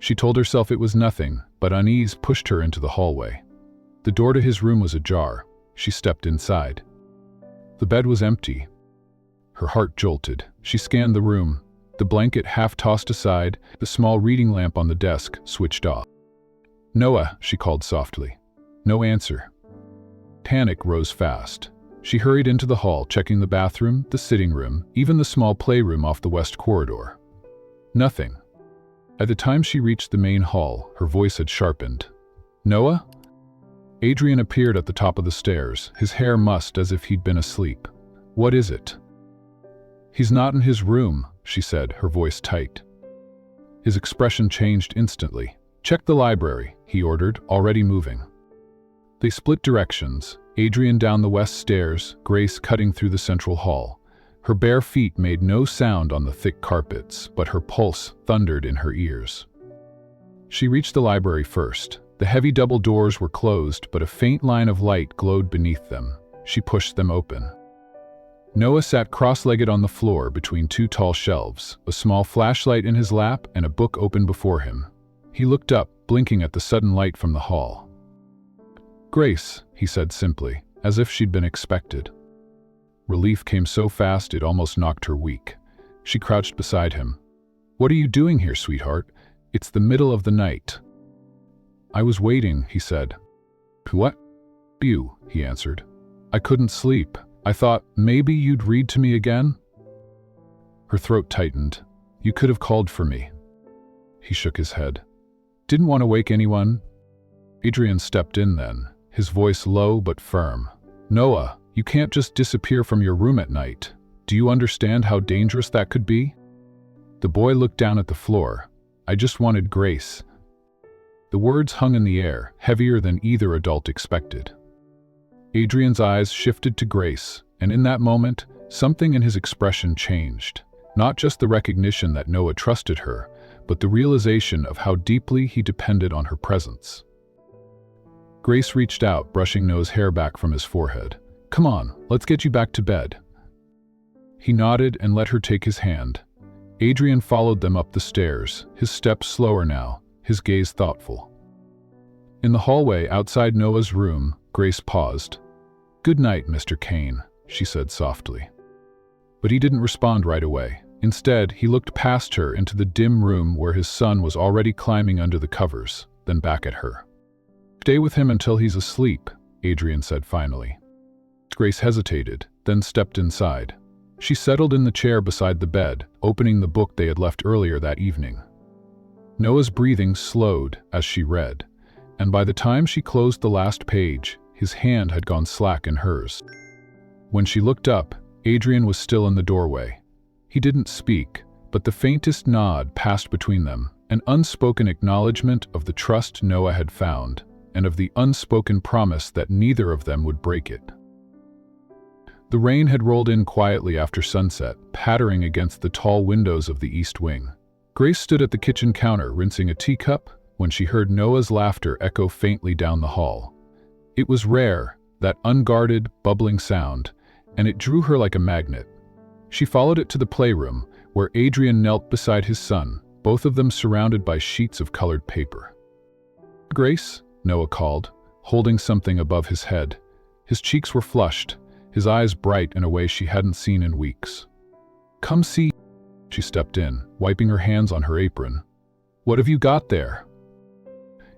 She told herself it was nothing, but unease pushed her into the hallway. The door to his room was ajar. She stepped inside. The bed was empty. Her heart jolted. She scanned the room. The blanket half tossed aside, the small reading lamp on the desk switched off. "Noah," she called softly. No answer. Panic rose fast. She hurried into the hall, checking the bathroom, the sitting room, even the small playroom off the west corridor. Nothing. At the time she reached the main hall, her voice had sharpened. "Noah?" Adrian appeared at the top of the stairs, his hair mussed as if he'd been asleep. "What is it?" "He's not in his room," she said, her voice tight. His expression changed instantly. "Check the library," he ordered, already moving. They split directions, Adrian down the west stairs, Grace cutting through the central hall. Her bare feet made no sound on the thick carpets, but her pulse thundered in her ears. She reached the library first. The heavy double doors were closed, but a faint line of light glowed beneath them. She pushed them open. Noah sat cross-legged on the floor between 2 tall shelves, a small flashlight in his lap and a book open before him. He looked up, blinking at the sudden light from the hall. "Grace," he said simply, as if she'd been expected. Relief came so fast it almost knocked her weak. She crouched beside him. "What are you doing here, sweetheart? It's the middle of the night." "I was waiting," he said. "What?" "You," he answered. "I couldn't sleep. I thought maybe you'd read to me again." Her throat tightened. "You could have called for me." He shook his head. "Didn't want to wake anyone." Adrian stepped in then, his voice low but firm. "Noah, you can't just disappear from your room at night. Do you understand how dangerous that could be?" The boy looked down at the floor. "I just wanted Grace." The words hung in the air, heavier than either adult expected. Adrian's eyes shifted to Grace, and in that moment, something in his expression changed. Not just the recognition that Noah trusted her, but the realization of how deeply he depended on her presence. Grace reached out, brushing Noah's hair back from his forehead. "Come on, let's get you back to bed." He nodded and let her take his hand. Adrian followed them up the stairs, his steps slower now, his gaze thoughtful. In the hallway outside Noah's room, Grace paused. "Good night, Mr. Kane," she said softly. But he didn't respond right away. Instead, he looked past her into the dim room where his son was already climbing under the covers, then back at her. "Stay with him until he's asleep," Adrian said finally. Grace hesitated, then stepped inside. She settled in the chair beside the bed, opening the book they had left earlier that evening. Noah's breathing slowed as she read, and by the time she closed the last page, his hand had gone slack in hers. When she looked up, Adrian was still in the doorway. He didn't speak, but the faintest nod passed between them, an unspoken acknowledgement of the trust Noah had found, and of the unspoken promise that neither of them would break it. The rain had rolled in quietly after sunset, pattering against the tall windows of the east wing. Grace stood at the kitchen counter rinsing a teacup when she heard Noah's laughter echo faintly down the hall. It was rare, that unguarded, bubbling sound, and it drew her like a magnet. She followed it to the playroom, where Adrian knelt beside his son, both of them surrounded by sheets of colored paper. "Grace," Noah called, holding something above his head. His cheeks were flushed, his eyes bright in a way she hadn't seen in weeks. "Come see." She stepped in, wiping her hands on her apron. "What have you got there?"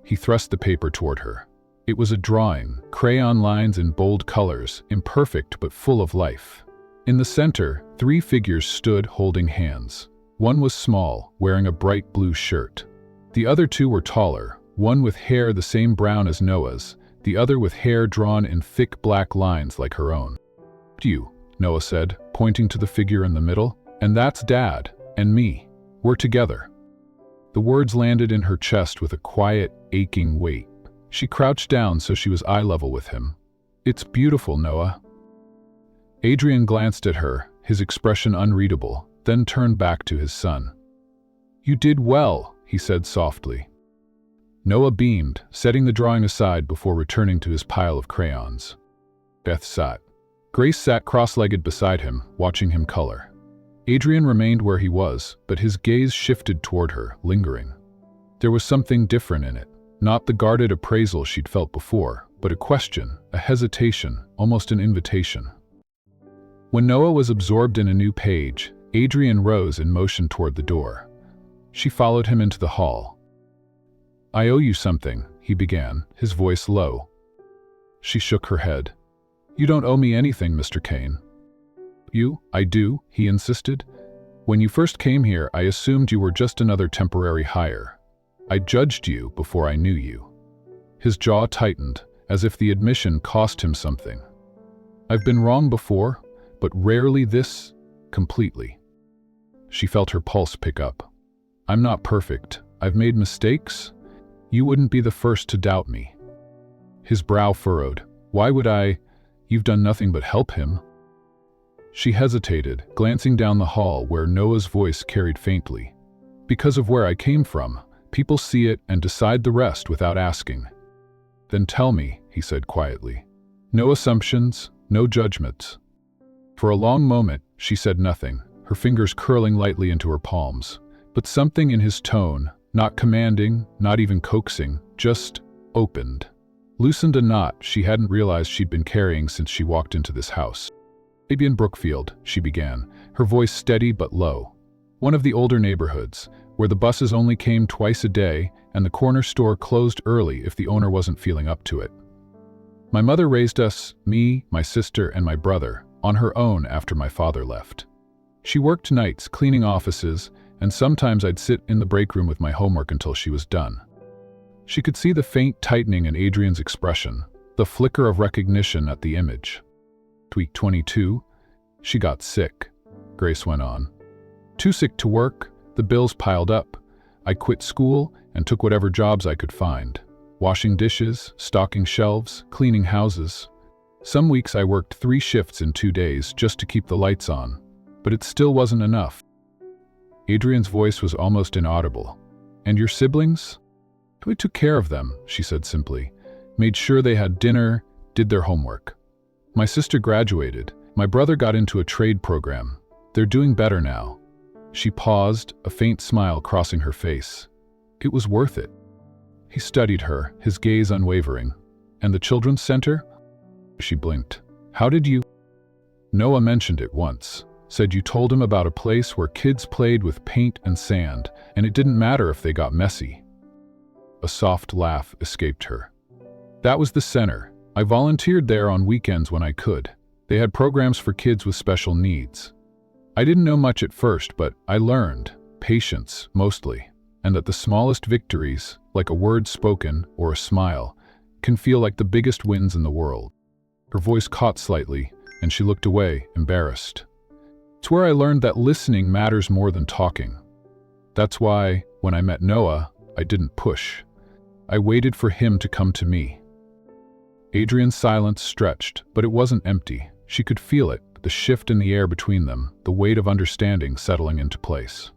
He thrust the paper toward her. It was a drawing, crayon lines in bold colors, imperfect but full of life. In the center, 3 figures stood holding hands. One was small, wearing a bright blue shirt. The other 2 were taller, one with hair the same brown as Noah's, the other with hair drawn in thick black lines like her own. "You," Noah said, pointing to the figure in the middle, "and that's Dad, and me. We're together." The words landed in her chest with a quiet, aching weight. She crouched down so she was eye level with him. "It's beautiful, Noah." Adrian glanced at her, his expression unreadable, then turned back to his son. "You did well," he said softly. Noah beamed, setting the drawing aside before returning to his pile of crayons. Beth sat. Grace sat cross-legged beside him, watching him color. Adrian remained where he was, but his gaze shifted toward her, lingering. There was something different in it, not the guarded appraisal she'd felt before, but a question, a hesitation, almost an invitation. When Noah was absorbed in a new page, Adrian rose and motioned toward the door. She followed him into the hall. "I owe you something," he began, his voice low. She shook her head. "You don't owe me anything, Mr. Kane." I do," he insisted. "When you first came here, I assumed you were just another temporary hire. I judged you before I knew you." His jaw tightened, as if the admission cost him something. "I've been wrong before, but rarely this completely." She felt her pulse pick up. "I'm not perfect. I've made mistakes. You wouldn't be the first to doubt me." His brow furrowed. "Why would I? You've done nothing but help him." She hesitated, glancing down the hall where Noah's voice carried faintly. "Because of where I came from, people see it and decide the rest without asking." "Then tell me," he said quietly. "No assumptions, no judgments." For a long moment, she said nothing, her fingers curling lightly into her palms. But something in his tone, not commanding, not even coaxing, just opened. Loosened a knot she hadn't realized she'd been carrying since she walked into this house. "Fabian Brookfield," she began, her voice steady but low. "One of the older neighborhoods, where the buses only came twice a day and the corner store closed early if the owner wasn't feeling up to it. My mother raised us, me, my sister, and my brother, on her own after my father left. She worked nights cleaning offices, and sometimes I'd sit in the break room with my homework until she was done." She could see the faint tightening in Adrian's expression, the flicker of recognition at the image. Week 22, she got sick, Grace went on. Too sick to work, the bills piled up. I quit school and took whatever jobs I could find. Washing dishes, stocking shelves, cleaning houses. Some weeks I worked 3 shifts in 2 days just to keep the lights on, but it still wasn't enough. Adrian's voice was almost inaudible. "And your siblings?" "We took care of them," she said simply. made sure they had dinner, did their homework. My sister graduated. My brother got into a trade program. They're doing better now. She paused, a faint smile crossing her face. It was worth it. He studied her, his gaze unwavering. And the children's center? She blinked. How did you? Noah mentioned it once. Said you told him about a place where kids played with paint and sand, and it didn't matter if they got messy. A soft laugh escaped her. That was the center. I volunteered there on weekends when I could. They had programs for kids with special needs. I didn't know much at first, but I learned. Patience, mostly. And that the smallest victories, like a word spoken or a smile, can feel like the biggest wins in the world. Her voice caught slightly, and she looked away, embarrassed. It's where I learned that listening matters more than talking. That's why, when I met Noah, I didn't push. I waited for him to come to me. Adrian's silence stretched, but it wasn't empty. She could feel it, the shift in the air between them, the weight of understanding settling into place.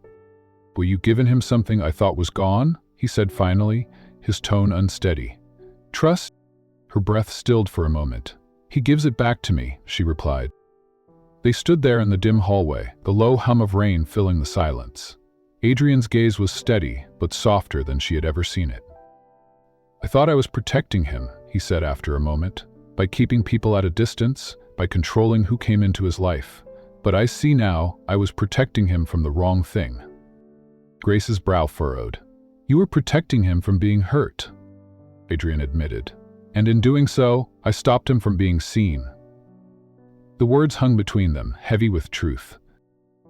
Will you given him something I thought was gone? He said finally, his tone unsteady. Trust? Her breath stilled for a moment. He gives it back to me, she replied. They stood there in the dim hallway, the low hum of rain filling the silence. Adrian's gaze was steady, but softer than she had ever seen it. I thought I was protecting him, he said after a moment, by keeping people at a distance, by controlling who came into his life. But I see now I was protecting him from the wrong thing. Grace's brow furrowed. You were protecting him from being hurt, Adrian admitted. And in doing so, I stopped him from being seen. The words hung between them, heavy with truth.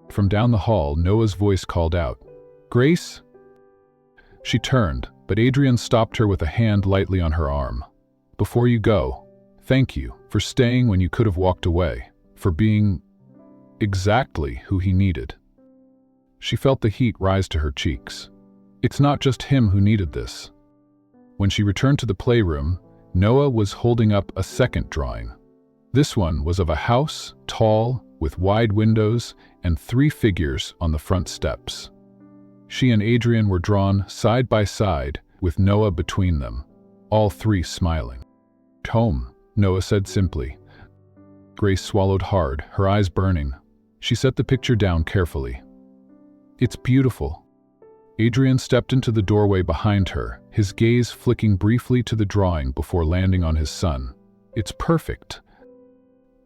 From down the hall, Noah's voice called out, Grace? She turned, but Adrian stopped her with a hand lightly on her arm. Before you go, thank you for staying when you could have walked away, for being exactly who he needed. She felt the heat rise to her cheeks. It's not just him who needed this. When she returned to the playroom, Noah was holding up a second drawing. This one was of a house, tall, with wide windows, and 3 figures on the front steps. She and Adrian were drawn side by side, with Noah between them, all 3 smiling. Home, Noah said simply. Grace swallowed hard, her eyes burning. She set the picture down carefully. It's beautiful. Adrian stepped into the doorway behind her, his gaze flicking briefly to the drawing before landing on his son. It's perfect.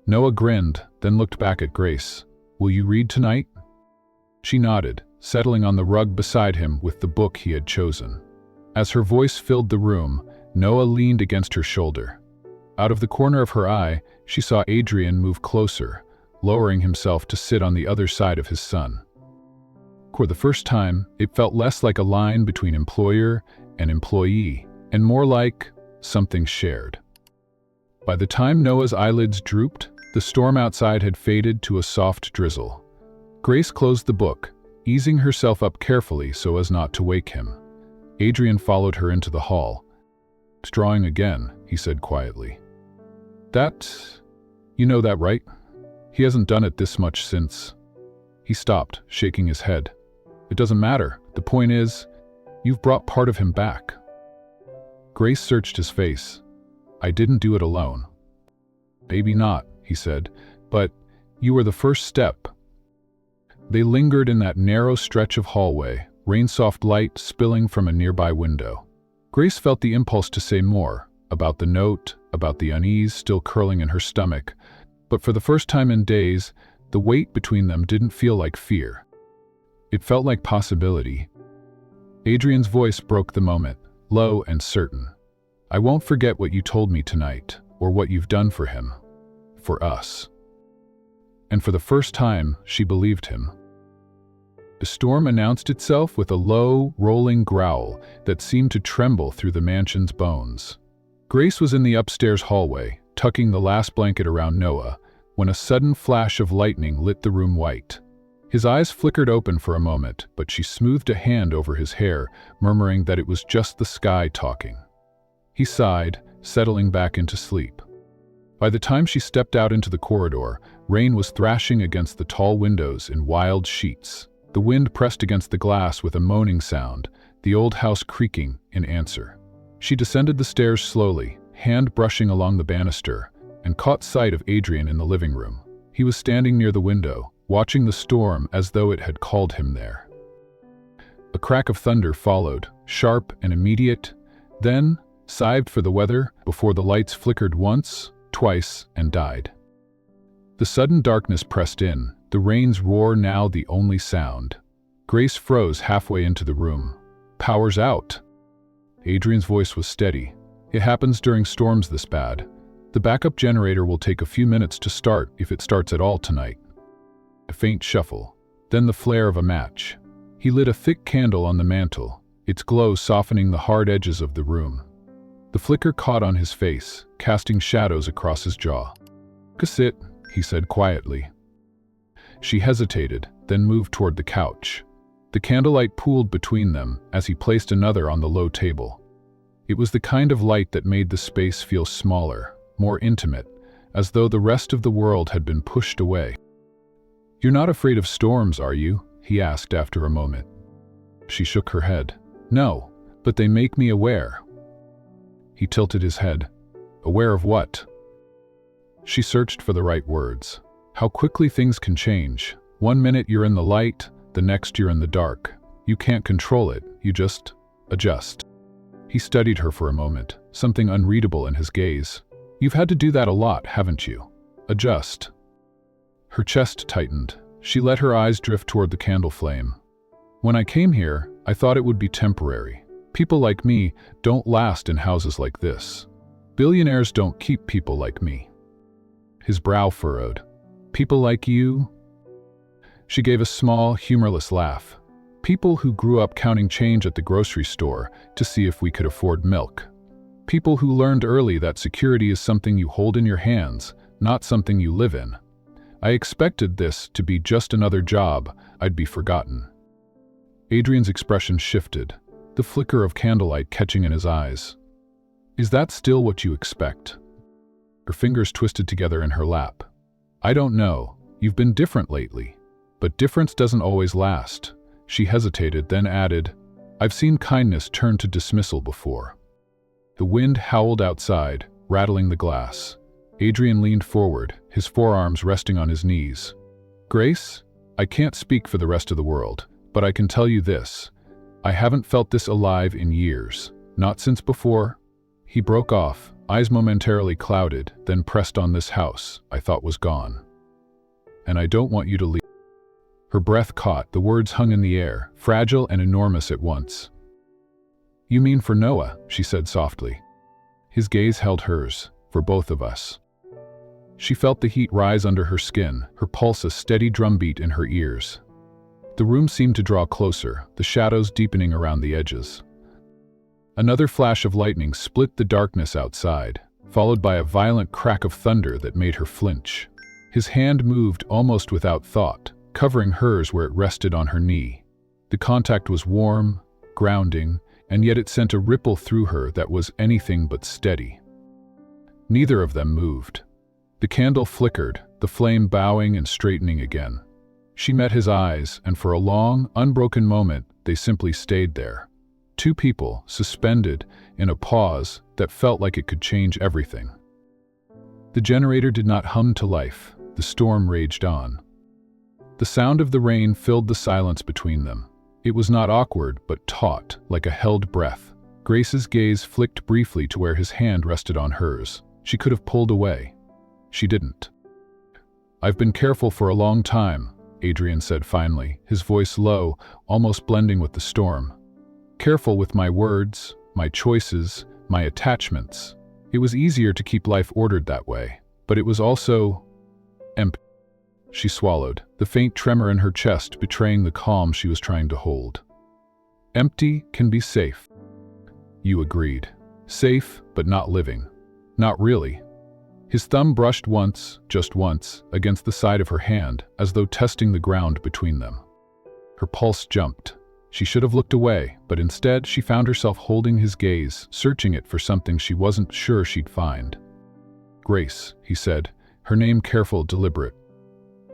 Noah grinned, then looked back at Grace. Will you read tonight? She nodded, settling on the rug beside him with the book he had chosen. As her voice filled the room, Noah leaned against her shoulder. Out of the corner of her eye, she saw Adrian move closer, lowering himself to sit on the other side of his son. For the first time, it felt less like a line between employer and employee, and more like something shared. By the time Noah's eyelids drooped, the storm outside had faded to a soft drizzle. Grace closed the book, easing herself up carefully so as not to wake him. Adrian followed her into the hall. It's drawing again, he said quietly. You know that, right? He hasn't done it this much since. He stopped, shaking his head. It doesn't matter. The point is, you've brought part of him back. Grace searched his face. I didn't do it alone. Maybe not, he said, but you were the first step. They lingered in that narrow stretch of hallway, rain-soft light spilling from a nearby window. Grace felt the impulse to say more, about the note, about the unease still curling in her stomach, but for the first time in days, the weight between them didn't feel like fear. It felt like possibility. Adrian's voice broke the moment, low and certain. I won't forget what you told me tonight, or what you've done for him. For us. And for the first time, she believed him. The storm announced itself with a low, rolling growl that seemed to tremble through the mansion's bones. Grace was in the upstairs hallway, tucking the last blanket around Noah, when a sudden flash of lightning lit the room white. His eyes flickered open for a moment, but she smoothed a hand over his hair, murmuring that it was just the sky talking. He sighed, settling back into sleep. By the time she stepped out into the corridor, rain was thrashing against the tall windows in wild sheets. The wind pressed against the glass with a moaning sound, the old house creaking in answer. She descended the stairs slowly, hand brushing along the banister, and caught sight of Adrian in the living room. He was standing near the window, watching the storm as though it had called him there. A crack of thunder followed, sharp and immediate, then sighed for the weather before the lights flickered once, twice, and died. The sudden darkness pressed in, the rain's roar now the only sound. Grace froze halfway into the room. "Power's out." Adrian's voice was steady. "It happens during storms this bad. The backup generator will take a few minutes to start if it starts at all tonight." A faint shuffle, then the flare of a match. He lit a thick candle on the mantel, its glow softening the hard edges of the room. The flicker caught on his face, casting shadows across his jaw. "Sit," he said quietly. She hesitated, then moved toward the couch. The candlelight pooled between them as he placed another on the low table. It was the kind of light that made the space feel smaller, more intimate, as though the rest of the world had been pushed away. "You're not afraid of storms, are you?" he asked after a moment. She shook her head. "No, but they make me aware." He tilted his head. "Aware of what?" She searched for the right words. How quickly things can change. One minute you're in the light, the next you're in the dark. You can't control it, you just adjust. He studied her for a moment, something unreadable in his gaze. "You've had to do that a lot, haven't you? Adjust." Her chest tightened. She let her eyes drift toward the candle flame. "When I came here, I thought it would be temporary. People like me don't last in houses like this. Billionaires don't keep people like me." His brow furrowed. "People like you?" She gave a small, humorless laugh. "People who grew up counting change at the grocery store to see if we could afford milk. People who learned early that security is something you hold in your hands, not something you live in. I expected this to be just another job, I'd be forgotten." Adrian's expression shifted, the flicker of candlelight catching in his eyes. "Is that still what you expect?" Her fingers twisted together in her lap. "I don't know. You've been different lately. But difference doesn't always last." She hesitated, then added, "I've seen kindness turn to dismissal before." The wind howled outside, rattling the glass. Adrian leaned forward, his forearms resting on his knees. "Grace, I can't speak for the rest of the world, but I can tell you this. I haven't felt this alive in years. Not since before." He broke off, eyes momentarily clouded, then pressed on this house I thought was gone. "And I don't want you to leave." Her breath caught, the words hung in the air, fragile and enormous at once. "You mean for Noah," she said softly. His gaze held hers, "For both of us." She felt the heat rise under her skin, her pulse a steady drumbeat in her ears. The room seemed to draw closer, the shadows deepening around the edges. Another flash of lightning split the darkness outside, followed by a violent crack of thunder that made her flinch. His hand moved almost without thought, covering hers where it rested on her knee. The contact was warm, grounding, and yet it sent a ripple through her that was anything but steady. Neither of them moved. The candle flickered, the flame bowing and straightening again. She met his eyes, and for a long, unbroken moment, they simply stayed there. Two people, suspended in a pause that felt like it could change everything. The generator did not hum to life. The storm raged on. The sound of the rain filled the silence between them. It was not awkward, but taut, like a held breath. Grace's gaze flicked briefly to where his hand rested on hers. She could have pulled away. She didn't. "I've been careful for a long time," Adrian said finally, his voice low, almost blending with the storm. "Careful with my words, my choices, my attachments. It was easier to keep life ordered that way, but it was also empty." She swallowed, the faint tremor in her chest betraying the calm she was trying to hold. "Empty can be safe." "You agreed. Safe, but not living." "Not really." His thumb brushed once, just once, against the side of her hand, as though testing the ground between them. Her pulse jumped. She should have looked away, but instead she found herself holding his gaze, searching it for something she wasn't sure she'd find. "Grace," he said, her name careful, deliberate.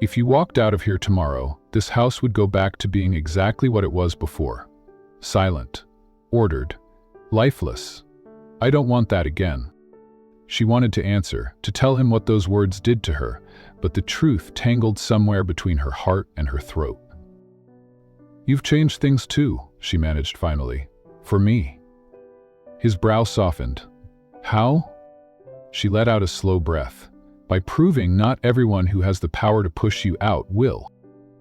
"If you walked out of here tomorrow, this house would go back to being exactly what it was before. Silent, ordered, lifeless. I don't want that again." She wanted to answer, to tell him what those words did to her, but the truth tangled somewhere between her heart and her throat. "You've changed things too," she managed finally. "For me." His brow softened. "How?" She let out a slow breath. "By proving not everyone who has the power to push you out will."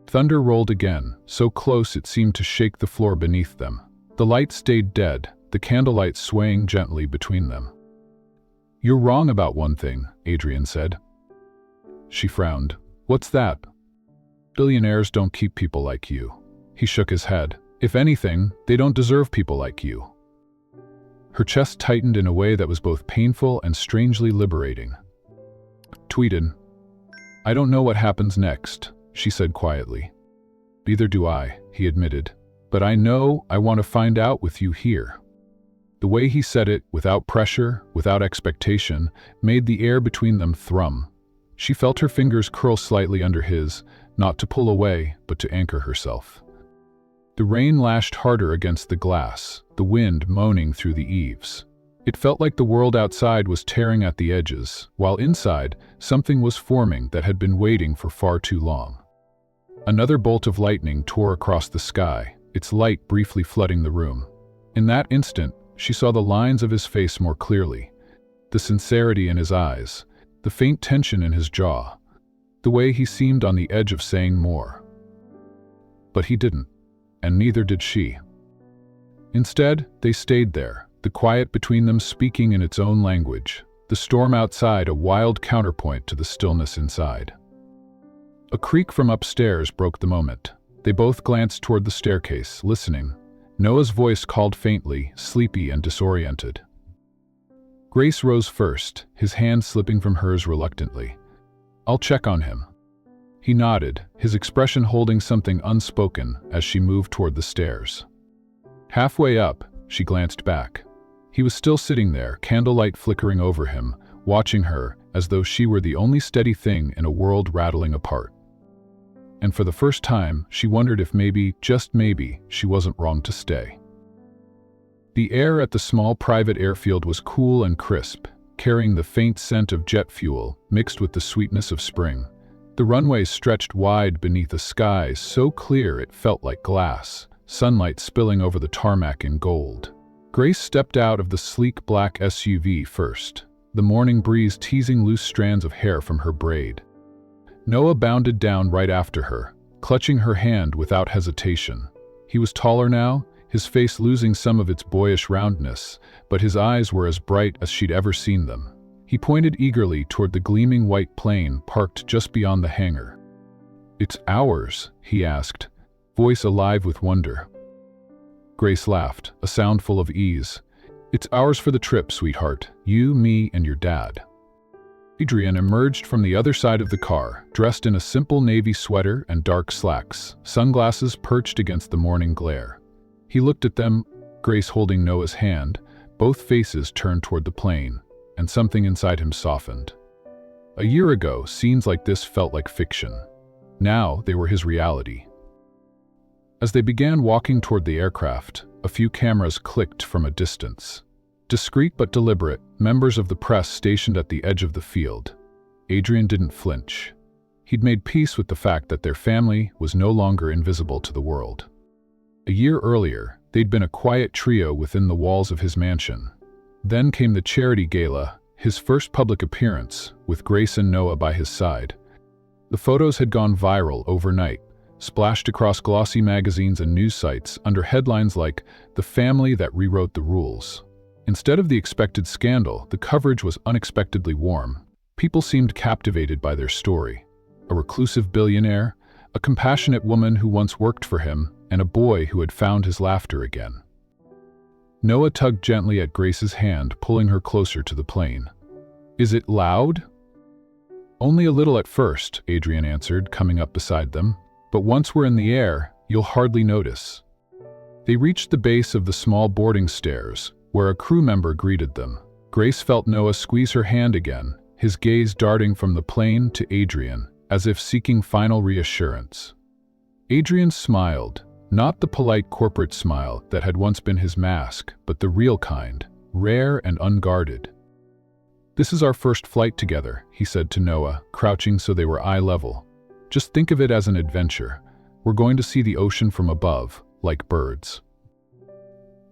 Thunder rolled again, so close it seemed to shake the floor beneath them. The light stayed dead, the candlelight swaying gently between them. "You're wrong about one thing," Adrian said. She frowned. "What's that?" "Billionaires don't keep people like you." He shook his head. "If anything, they don't deserve people like you." Her chest tightened in a way that was both painful and strangely liberating. Tweeted. "I don't know what happens next," she said quietly. "Neither do I," he admitted. "But I know I want to find out with you here." The way he said it, without pressure, without expectation, made the air between them thrum. She felt her fingers curl slightly under his, not to pull away, but to anchor herself. The rain lashed harder against the glass, the wind moaning through the eaves. It felt like the world outside was tearing at the edges, while inside, something was forming that had been waiting for far too long. Another bolt of lightning tore across the sky, its light briefly flooding the room. In that instant, she saw the lines of his face more clearly, the sincerity in his eyes, the faint tension in his jaw, the way he seemed on the edge of saying more. But he didn't, and neither did she. Instead, they stayed there, the quiet between them speaking in its own language, the storm outside a wild counterpoint to the stillness inside. A creak from upstairs broke the moment. They both glanced toward the staircase, listening. Noah's voice called faintly, sleepy and disoriented. Grace rose first, his hand slipping from hers reluctantly. "I'll check on him." He nodded, his expression holding something unspoken as she moved toward the stairs. Halfway up, she glanced back. He was still sitting there, candlelight flickering over him, watching her as though she were the only steady thing in a world rattling apart. And for the first time, she wondered if maybe, just maybe, she wasn't wrong to stay. The air at the small private airfield was cool and crisp, carrying the faint scent of jet fuel mixed with the sweetness of spring. The runway stretched wide beneath a sky so clear it felt like glass, sunlight spilling over the tarmac in gold. Grace stepped out of the sleek black SUV first, the morning breeze teasing loose strands of hair from her braid. Noah bounded down right after her, clutching her hand without hesitation. He was taller now, his face losing some of its boyish roundness, but his eyes were as bright as she'd ever seen them. He pointed eagerly toward the gleaming white plane parked just beyond the hangar. "It's ours?" he asked, voice alive with wonder. Grace laughed, a sound full of ease. "It's ours for the trip, sweetheart. You, me, and your dad." Adrian emerged from the other side of the car, dressed in a simple navy sweater and dark slacks, sunglasses perched against the morning glare. He looked at them, Grace holding Noah's hand, both faces turned toward the plane, and something inside him softened. A year ago, scenes like this felt like fiction. Now they were his reality. As they began walking toward the aircraft, a few cameras clicked from a distance. Discreet but deliberate, members of the press stationed at the edge of the field. Adrian didn't flinch. He'd made peace with the fact that their family was no longer invisible to the world. A year earlier, they'd been a quiet trio within the walls of his mansion. Then came the charity gala, his first public appearance, with Grace and Noah by his side. The photos had gone viral overnight, splashed across glossy magazines and news sites under headlines like "The Family That Rewrote the Rules." Instead of the expected scandal, the coverage was unexpectedly warm. People seemed captivated by their story. A reclusive billionaire, a compassionate woman who once worked for him, and a boy who had found his laughter again. Noah tugged gently at Grace's hand, pulling her closer to the plane. "Is it loud?" "Only a little at first," Adrian answered, coming up beside them. "But once we're in the air, you'll hardly notice." They reached the base of the small boarding stairs, where a crew member greeted them. Grace felt Noah squeeze her hand again, his gaze darting from the plane to Adrian, as if seeking final reassurance. Adrian smiled, not the polite corporate smile that had once been his mask, but the real kind, rare and unguarded. "This is our first flight together," he said to Noah, crouching so they were eye level. "Just think of it as an adventure. We're going to see the ocean from above, like birds."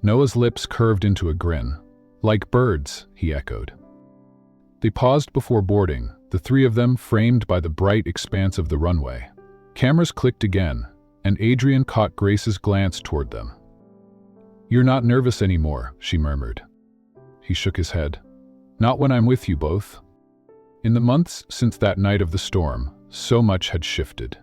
Noah's lips curved into a grin. "Like birds," he echoed. They paused before boarding, the three of them framed by the bright expanse of the runway. Cameras clicked again, and Adrian caught Grace's glance toward them. "You're not nervous anymore," she murmured. He shook his head. "Not when I'm with you both." In the months since that night of the storm, so much had shifted.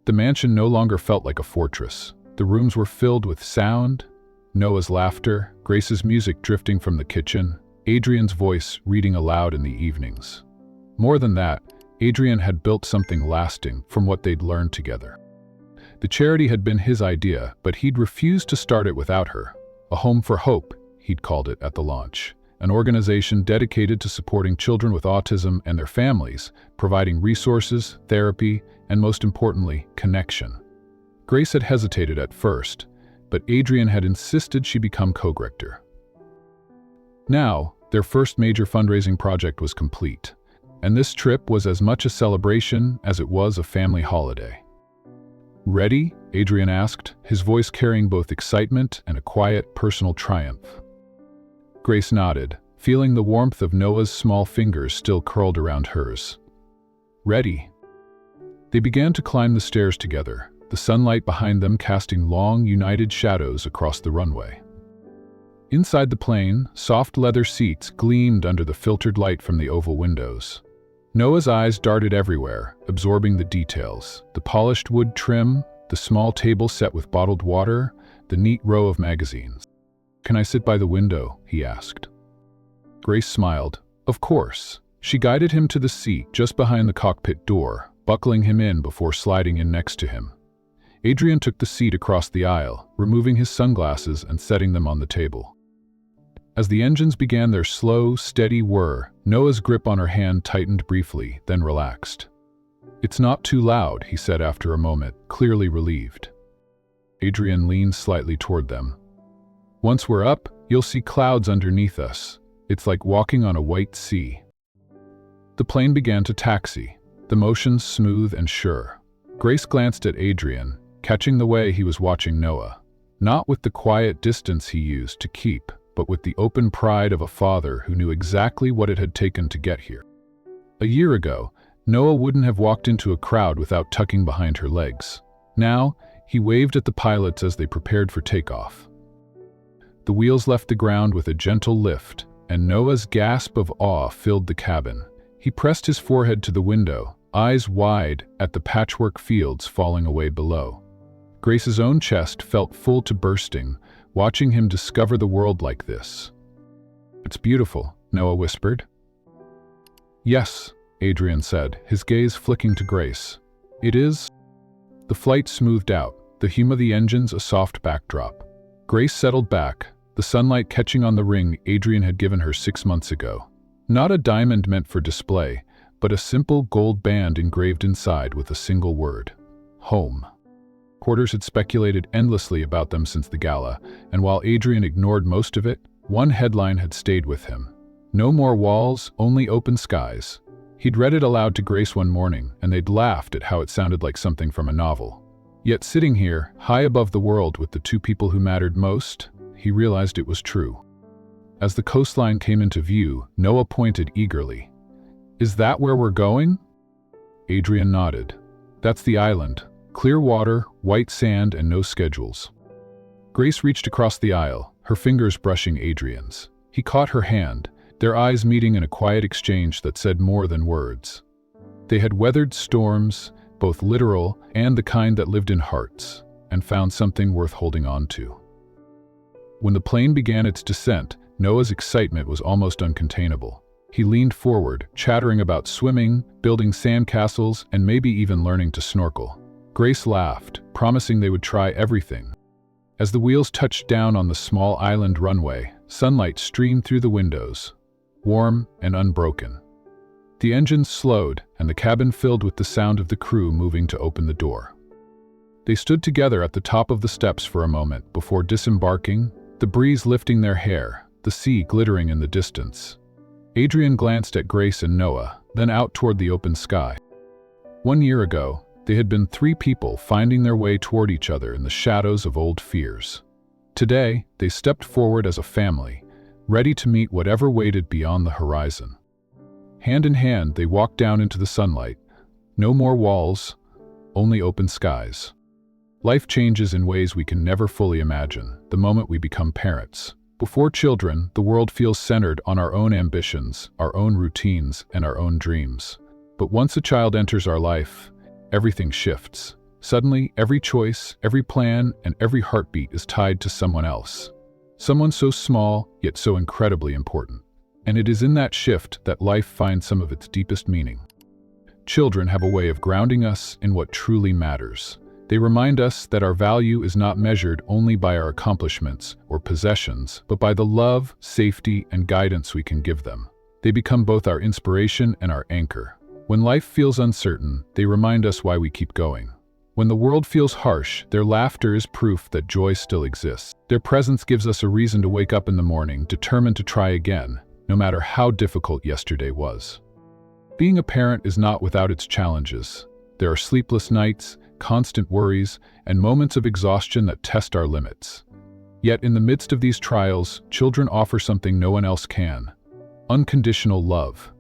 The mansion no longer felt like a fortress. The rooms were filled with sound, Noah's laughter, Grace's music drifting from the kitchen, Adrian's voice reading aloud in the evenings. More than that, Adrian had built something lasting from what they'd learned together. The charity had been his idea, but he'd refused to start it without her. A Home for Hope, he'd called it at the launch. An organization dedicated to supporting children with autism and their families, providing resources, therapy, and most importantly, connection. Grace had hesitated at first, but Adrian had insisted she become co-director. Now, their first major fundraising project was complete, and this trip was as much a celebration as it was a family holiday. "Ready?" Adrian asked, his voice carrying both excitement and a quiet, personal triumph. Grace nodded, feeling the warmth of Noah's small fingers still curled around hers. "Ready." They began to climb the stairs together, the sunlight behind them casting long, united shadows across the runway. Inside the plane, soft leather seats gleamed under the filtered light from the oval windows. Noah's eyes darted everywhere, absorbing the details: the polished wood trim, the small table set with bottled water, the neat row of magazines. "Can I sit by the window?" he asked. Grace smiled. "Of course." She guided him to the seat just behind the cockpit door, buckling him in before sliding in next to him. Adrian took the seat across the aisle, removing his sunglasses and setting them on the table. As the engines began their slow, steady whir, Noah's grip on her hand tightened briefly, then relaxed. "It's not too loud," he said after a moment, clearly relieved. Adrian leaned slightly toward them. "Once we're up, you'll see clouds underneath us. It's like walking on a white sea." The plane began to taxi, the motions smooth and sure. Grace glanced at Adrian, catching the way he was watching Noah. Not with the quiet distance he used to keep, but with the open pride of a father who knew exactly what it had taken to get here. A year ago, Noah wouldn't have walked into a crowd without tucking behind her legs. Now, he waved at the pilots as they prepared for takeoff. The wheels left the ground with a gentle lift, and Noah's gasp of awe filled the cabin. He pressed his forehead to the window, eyes wide at the patchwork fields falling away below. Grace's own chest felt full to bursting, watching him discover the world like this. "It's beautiful," Noah whispered. "Yes," Adrian said, his gaze flicking to Grace. "It is." The flight smoothed out, the hum of the engines a soft backdrop. Grace settled back, the sunlight catching on the ring Adrian had given her 6 months ago. Not a diamond meant for display, but a simple gold band engraved inside with a single word: home. Reporters had speculated endlessly about them since the gala, and while Adrian ignored most of it, one headline had stayed with him: "No more walls, only open skies." He'd read it aloud to Grace one morning, and they'd laughed at how it sounded like something from a novel. Yet sitting here, high above the world with the two people who mattered most, he realized it was true. As the coastline came into view, Noah pointed eagerly. "Is that where we're going?" Adrian nodded. "That's the island. Clear water, white sand, and no schedules." Grace reached across the aisle, her fingers brushing Adrian's. He caught her hand, their eyes meeting in a quiet exchange that said more than words. They had weathered storms, both literal and the kind that lived in hearts, and found something worth holding on to. When the plane began its descent, Noah's excitement was almost uncontainable. He leaned forward, chattering about swimming, building sandcastles, and maybe even learning to snorkel. Grace laughed, promising they would try everything. As the wheels touched down on the small island runway, sunlight streamed through the windows, warm and unbroken. The engines slowed, and the cabin filled with the sound of the crew moving to open the door. They stood together at the top of the steps for a moment before disembarking, the breeze lifting their hair, the sea glittering in the distance. Adrian glanced at Grace and Noah, then out toward the open sky. 1 year ago, they had been three people finding their way toward each other in the shadows of old fears. Today, they stepped forward as a family, ready to meet whatever waited beyond the horizon. Hand in hand, they walked down into the sunlight. No more walls, only open skies. Life changes in ways we can never fully imagine the moment we become parents. Before children, the world feels centered on our own ambitions, our own routines, and our own dreams. But once a child enters our life, everything shifts. Suddenly, every choice, every plan, and every heartbeat is tied to someone else. Someone so small, yet so incredibly important. And it is in that shift that life finds some of its deepest meaning. Children have a way of grounding us in what truly matters. They remind us that our value is not measured only by our accomplishments or possessions, but by the love, safety, and guidance we can give them. They become both our inspiration and our anchor. When life feels uncertain, they remind us why we keep going. When the world feels harsh, their laughter is proof that joy still exists. Their presence gives us a reason to wake up in the morning, determined to try again, no matter how difficult yesterday was. Being a parent is not without its challenges. There are sleepless nights, constant worries, and moments of exhaustion that test our limits. Yet in the midst of these trials, children offer something no one else can: unconditional love.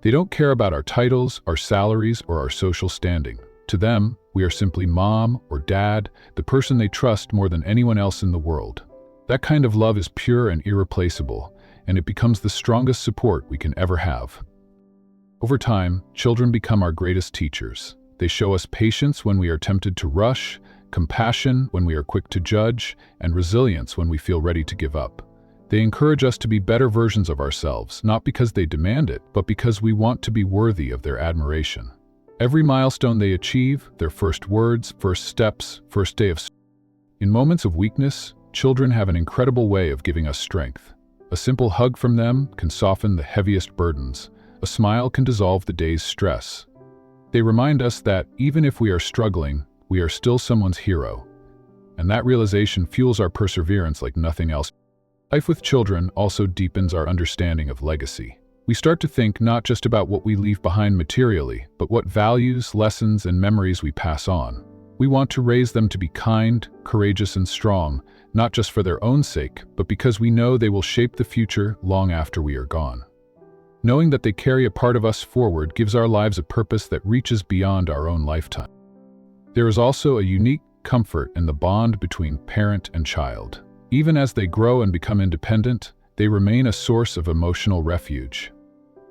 They don't care about our titles, our salaries, or our social standing. To them, we are simply mom or dad, the person they trust more than anyone else in the world. That kind of love is pure and irreplaceable, and it becomes the strongest support we can ever have. Over time, children become our greatest teachers. They show us patience when we are tempted to rush, compassion when we are quick to judge, and resilience when we feel ready to give up. They encourage us to be better versions of ourselves, not because they demand it, but because we want to be worthy of their admiration. Every milestone they achieve, their first words, first steps, first day of in moments of weakness, children have an incredible way of giving us strength. A simple hug from them can soften the heaviest burdens. A smile can dissolve the day's stress. They remind us that, even if we are struggling, we are still someone's hero. And that realization fuels our perseverance like nothing else. Life with children also deepens our understanding of legacy. We start to think not just about what we leave behind materially, but what values, lessons, and memories we pass on. We want to raise them to be kind, courageous, and strong, not just for their own sake, but because we know they will shape the future long after we are gone. Knowing that they carry a part of us forward gives our lives a purpose that reaches beyond our own lifetime. There is also a unique comfort in the bond between parent and child. Even as they grow and become independent, they remain a source of emotional refuge.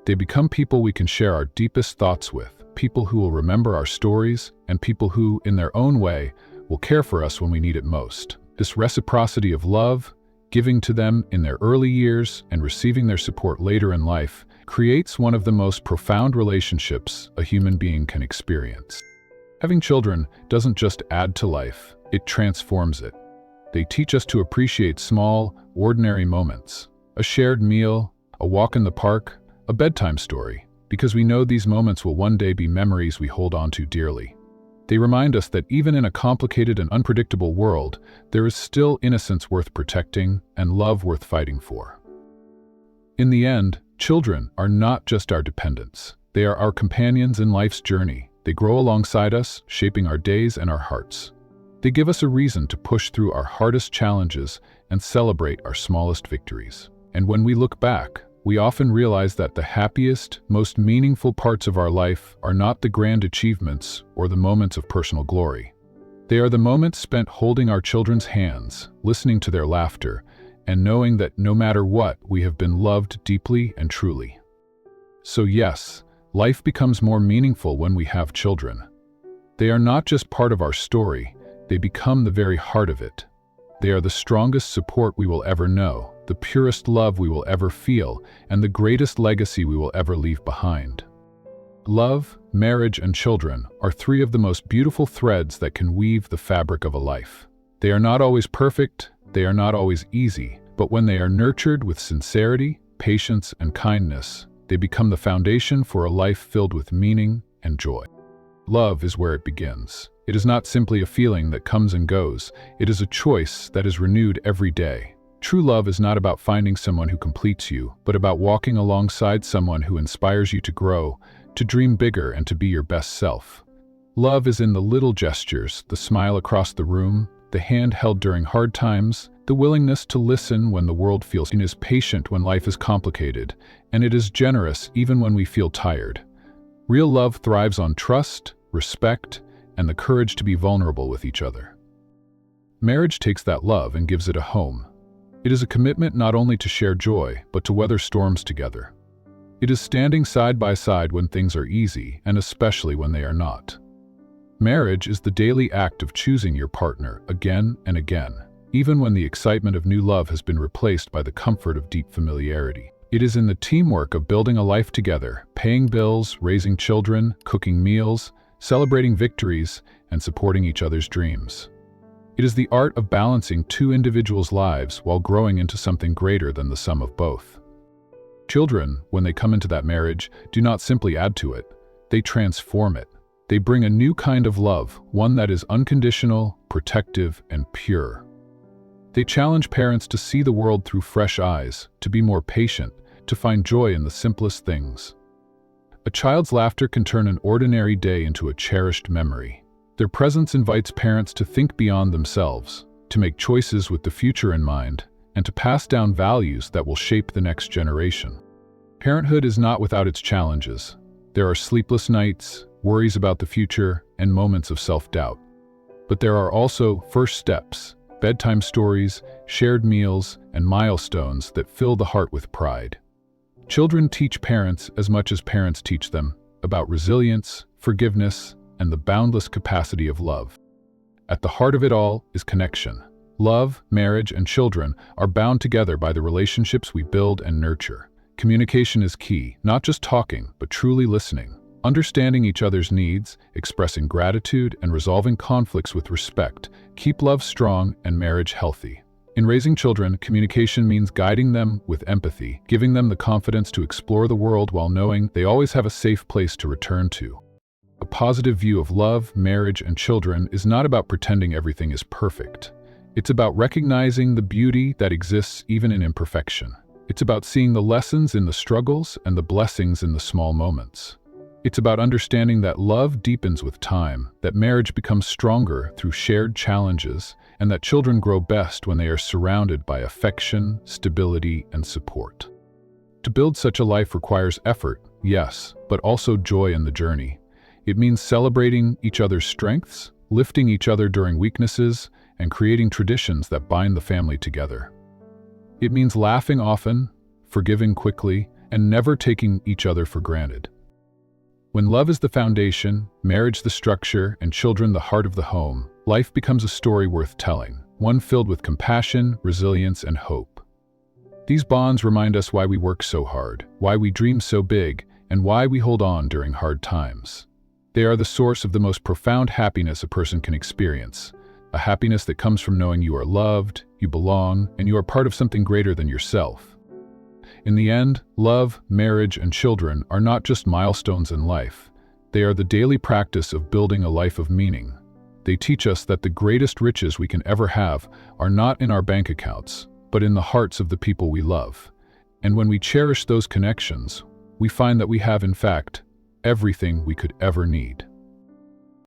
They become people we can share our deepest thoughts with, people who will remember our stories, and people who, in their own way, will care for us when we need it most. This reciprocity of love, giving to them in their early years and receiving their support later in life, creates one of the most profound relationships a human being can experience. Having children doesn't just add to life, it transforms it. They teach us to appreciate small, ordinary moments. A shared meal, a walk in the park, a bedtime story, because we know these moments will one day be memories we hold on to dearly. They remind us that even in a complicated and unpredictable world, there is still innocence worth protecting and love worth fighting for. In the end, children are not just our dependents. They are our companions in life's journey. They grow alongside us, shaping our days and our hearts. They give us a reason to push through our hardest challenges and celebrate our smallest victories. And when we look back, we often realize that the happiest, most meaningful parts of our life are not the grand achievements or the moments of personal glory. They are the moments spent holding our children's hands, listening to their laughter, and knowing that no matter what, we have been loved deeply and truly. So yes, life becomes more meaningful when we have children. They are not just part of our story, they become the very heart of it. They are the strongest support we will ever know, the purest love we will ever feel, and the greatest legacy we will ever leave behind. Love, marriage, and children are three of the most beautiful threads that can weave the fabric of a life. They are not always perfect, they are not always easy, but when they are nurtured with sincerity, patience, and kindness, they become the foundation for a life filled with meaning and joy. Love is where it begins. It is not simply a feeling that comes and goes, it is a choice that is renewed every day. True love is not about finding someone who completes you, but about walking alongside someone who inspires you to grow, to dream bigger, and to be your best self. Love is in the little gestures, the smile across the room, the hand held during hard times, the willingness to listen when the world feels is patient when life is complicated, and it is generous even when we feel tired. Real love thrives on trust, respect, and the courage to be vulnerable with each other. Marriage takes that love and gives it a home. It is a commitment not only to share joy, but to weather storms together. It is standing side by side when things are easy, and especially when they are not. Marriage is the daily act of choosing your partner again and again, even when the excitement of new love has been replaced by the comfort of deep familiarity. It is in the teamwork of building a life together, paying bills, raising children, cooking meals, celebrating victories, and supporting each other's dreams. It is the art of balancing two individuals' lives while growing into something greater than the sum of both. Children, when they come into that marriage, do not simply add to it, they transform it. They bring a new kind of love, one that is unconditional, protective, and pure. They challenge parents to see the world through fresh eyes, to be more patient, to find joy in the simplest things. A child's laughter can turn an ordinary day into a cherished memory. Their presence invites parents to think beyond themselves, to make choices with the future in mind, and to pass down values that will shape the next generation. Parenthood is not without its challenges. There are sleepless nights, worries about the future, and moments of self-doubt. But there are also first steps, bedtime stories, shared meals, and milestones that fill the heart with pride. Children teach parents as much as parents teach them about resilience, forgiveness, and the boundless capacity of love. At the heart of it all is connection. Love, marriage, and children are bound together by the relationships we build and nurture. Communication is key, not just talking, but truly listening. Understanding each other's needs, expressing gratitude, and resolving conflicts with respect keep love strong and marriage healthy. In raising children, communication means guiding them with empathy, giving them the confidence to explore the world while knowing they always have a safe place to return to. A positive view of love, marriage, and children is not about pretending everything is perfect. It's about recognizing the beauty that exists even in imperfection. It's about seeing the lessons in the struggles and the blessings in the small moments. It's about understanding that love deepens with time, that marriage becomes stronger through shared challenges, and that children grow best when they are surrounded by affection, stability, and support. To build such a life requires effort, yes, but also joy in the journey. It means celebrating each other's strengths, lifting each other during weaknesses, and creating traditions that bind the family together. It means laughing often, forgiving quickly, and never taking each other for granted. When love is the foundation, marriage the structure, and children the heart of the home, life becomes a story worth telling, one filled with compassion, resilience, and hope. These bonds remind us why we work so hard, why we dream so big, and why we hold on during hard times. They are the source of the most profound happiness a person can experience, a happiness that comes from knowing you are loved, you belong, and you are part of something greater than yourself. In the end, love, marriage, and children are not just milestones in life. They are the daily practice of building a life of meaning. They teach us that the greatest riches we can ever have are not in our bank accounts, but in the hearts of the people we love. And when we cherish those connections, we find that we have, in fact, everything we could ever need.